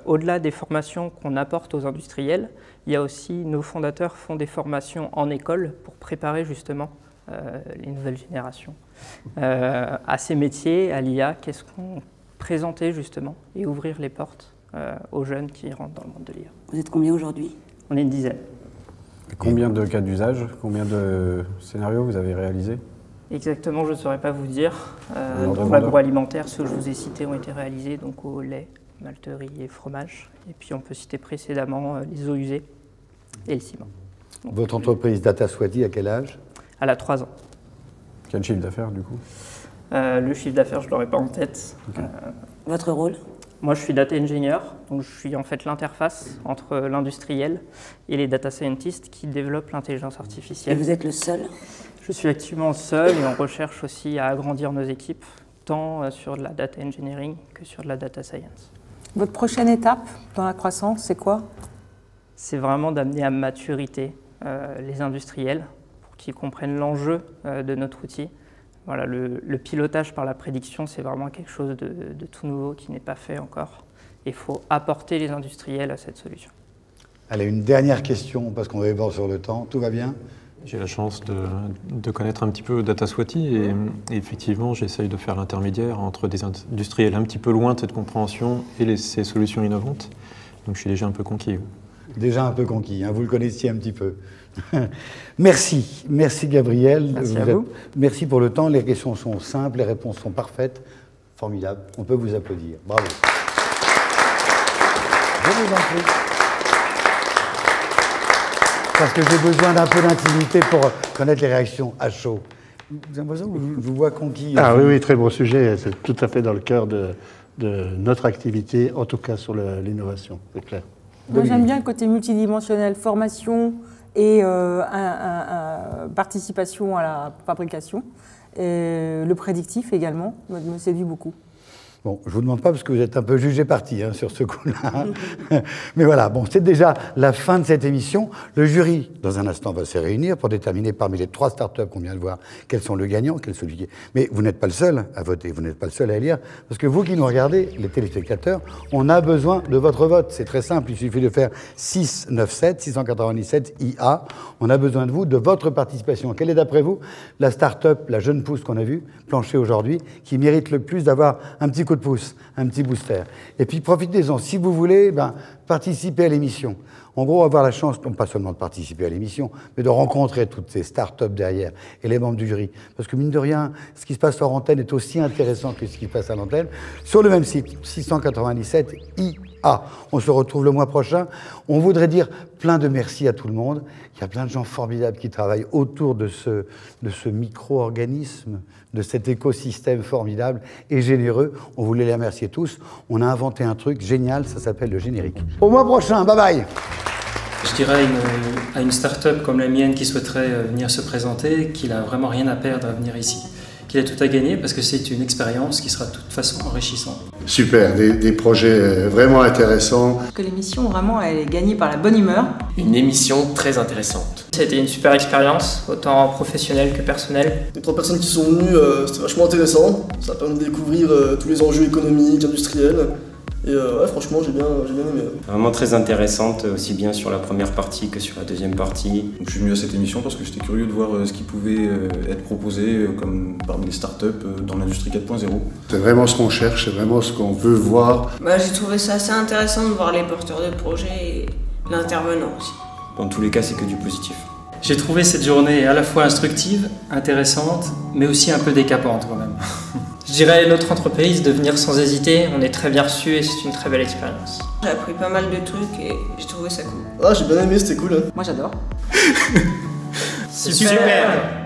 Speaker 14: Au-delà des formations qu'on apporte aux industriels, il y a aussi, nos fondateurs font des formations en école pour préparer justement les nouvelles générations à ces métiers, à l'IA, qu'est-ce qu'on présentait justement et ouvrir les portes aux jeunes qui rentrent dans le monde de l'IA.
Speaker 4: Vous êtes combien aujourd'hui?
Speaker 14: On est une dizaine.
Speaker 5: Et combien de cas d'usage, combien de scénarios vous avez réalisés?
Speaker 14: Exactement, je ne saurais pas vous dire. Dans l'agroalimentaire, ceux que je vous ai cités ont été réalisés donc au lait, malterie et fromage. Et puis on peut citer précédemment les eaux usées et le ciment. Donc,
Speaker 1: votre entreprise Data Swati, à quel âge?
Speaker 14: Elle a 3 ans.
Speaker 5: Quel chiffre d'affaires du coup?
Speaker 14: Le chiffre d'affaires, je ne l'aurai pas en tête.
Speaker 4: Okay. Votre rôle? Moi,
Speaker 14: je suis data engineer, donc je suis en fait l'interface entre l'industriel et les data scientists qui développent l'intelligence artificielle.
Speaker 4: Et vous êtes le seul?
Speaker 14: Je suis actuellement seul et on recherche aussi à agrandir nos équipes, tant sur de la data engineering que sur de la data science.
Speaker 7: Votre prochaine étape dans la croissance, c'est quoi?
Speaker 14: C'est vraiment d'amener à maturité les industriels pour qu'ils comprennent l'enjeu de notre outil. Voilà, le pilotage par la prédiction, c'est vraiment quelque chose de tout nouveau qui n'est pas fait encore. Il faut apporter les industriels à cette solution.
Speaker 1: Allez, une dernière question, parce qu'on va voir sur le temps. Tout va bien?
Speaker 3: J'ai la chance de connaître un petit peu Data Swati et effectivement, j'essaye de faire l'intermédiaire entre des industriels un petit peu loin de cette compréhension et ces solutions innovantes. Donc je suis déjà un peu conquis.
Speaker 1: Déjà un peu conquis, hein, vous le connaissiez un petit peu. Merci, merci Gabriel.
Speaker 14: Merci à vous.
Speaker 1: Merci pour le temps, les questions sont simples, les réponses sont parfaites. Formidable, on peut vous applaudir. Bravo. Je vous en prie. Parce que j'ai besoin d'un peu d'intimité pour connaître les réactions à chaud. Vous avez l'impression que je vous vois conquis?
Speaker 6: Ah oui, oui, très bon sujet. C'est tout à fait dans le cœur de notre activité, en tout cas sur l'innovation, c'est clair.
Speaker 7: Moi, j'aime bien le côté multidimensionnel, formation et participation à la fabrication. Et le prédictif également me séduit beaucoup.
Speaker 1: Bon, je ne vous demande pas parce que vous êtes un peu jugé parti sur ce coup-là. Mais voilà, bon, c'est déjà la fin de cette émission. Le jury, dans un instant, va se réunir pour déterminer parmi les 3 startups qu'on vient de voir quels sont le gagnant, quel celui qui est. Mais vous n'êtes pas le seul à voter, vous n'êtes pas le seul à élire, parce que vous qui nous regardez, les téléspectateurs, on a besoin de votre vote. C'est très simple, il suffit de faire 697, 697 IA. On a besoin de vous, de votre participation. Quelle est d'après vous la startup, la jeune pousse qu'on a vue, plancher aujourd'hui, qui mérite le plus d'avoir un petit coup de pouce, un petit booster. Et puis profitez-en, si vous voulez, participez à l'émission. En gros, avoir la chance, non pas seulement de participer à l'émission, mais de rencontrer toutes ces startups derrière et les membres du jury. Parce que mine de rien, ce qui se passe hors antenne est aussi intéressant que ce qui se passe à l'antenne. Sur le même site, 697 IA. On se retrouve le mois prochain. On voudrait dire plein de merci à tout le monde. Il y a plein de gens formidables qui travaillent autour de ce micro-organisme, de cet écosystème formidable et généreux. On voulait les remercier tous. On a inventé un truc génial, ça s'appelle le générique. Au mois prochain, bye bye.
Speaker 15: Je dirais à une start-up comme la mienne qui souhaiterait venir se présenter qu'il n'a vraiment rien à perdre à venir ici. Qu'il a tout à gagner parce que c'est une expérience qui sera de toute façon enrichissante.
Speaker 6: Super, des projets vraiment intéressants.
Speaker 7: Que l'émission, vraiment, elle est gagnée par la bonne humeur.
Speaker 15: Une émission très intéressante. C'était une super expérience, autant professionnelle que personnelle.
Speaker 16: Les 3 personnes qui sont venues, c'était vachement intéressant. Ça permet de découvrir tous les enjeux économiques, industriels. Et ouais, franchement, j'ai bien aimé.
Speaker 10: Vraiment très intéressante, aussi bien sur la première partie que sur la deuxième partie.
Speaker 17: Donc, je suis venu à cette émission parce que j'étais curieux de voir ce qui pouvait être proposé comme parmi les startups dans l'industrie 4.0.
Speaker 6: C'est vraiment ce qu'on cherche, c'est vraiment ce qu'on veut voir.
Speaker 8: J'ai trouvé ça assez intéressant de voir les porteurs de projets et l'intervenant aussi.
Speaker 10: Dans tous les cas, c'est que du positif.
Speaker 15: J'ai trouvé cette journée à la fois instructive, intéressante, mais aussi un peu décapante quand même.
Speaker 18: Je dirais à notre entreprise de venir sans hésiter, on est très bien reçus et c'est une très belle expérience.
Speaker 8: J'ai appris pas mal de trucs et j'ai trouvé ça cool.
Speaker 16: Ah, j'ai bien aimé, c'était cool.
Speaker 18: Moi j'adore.
Speaker 15: Super.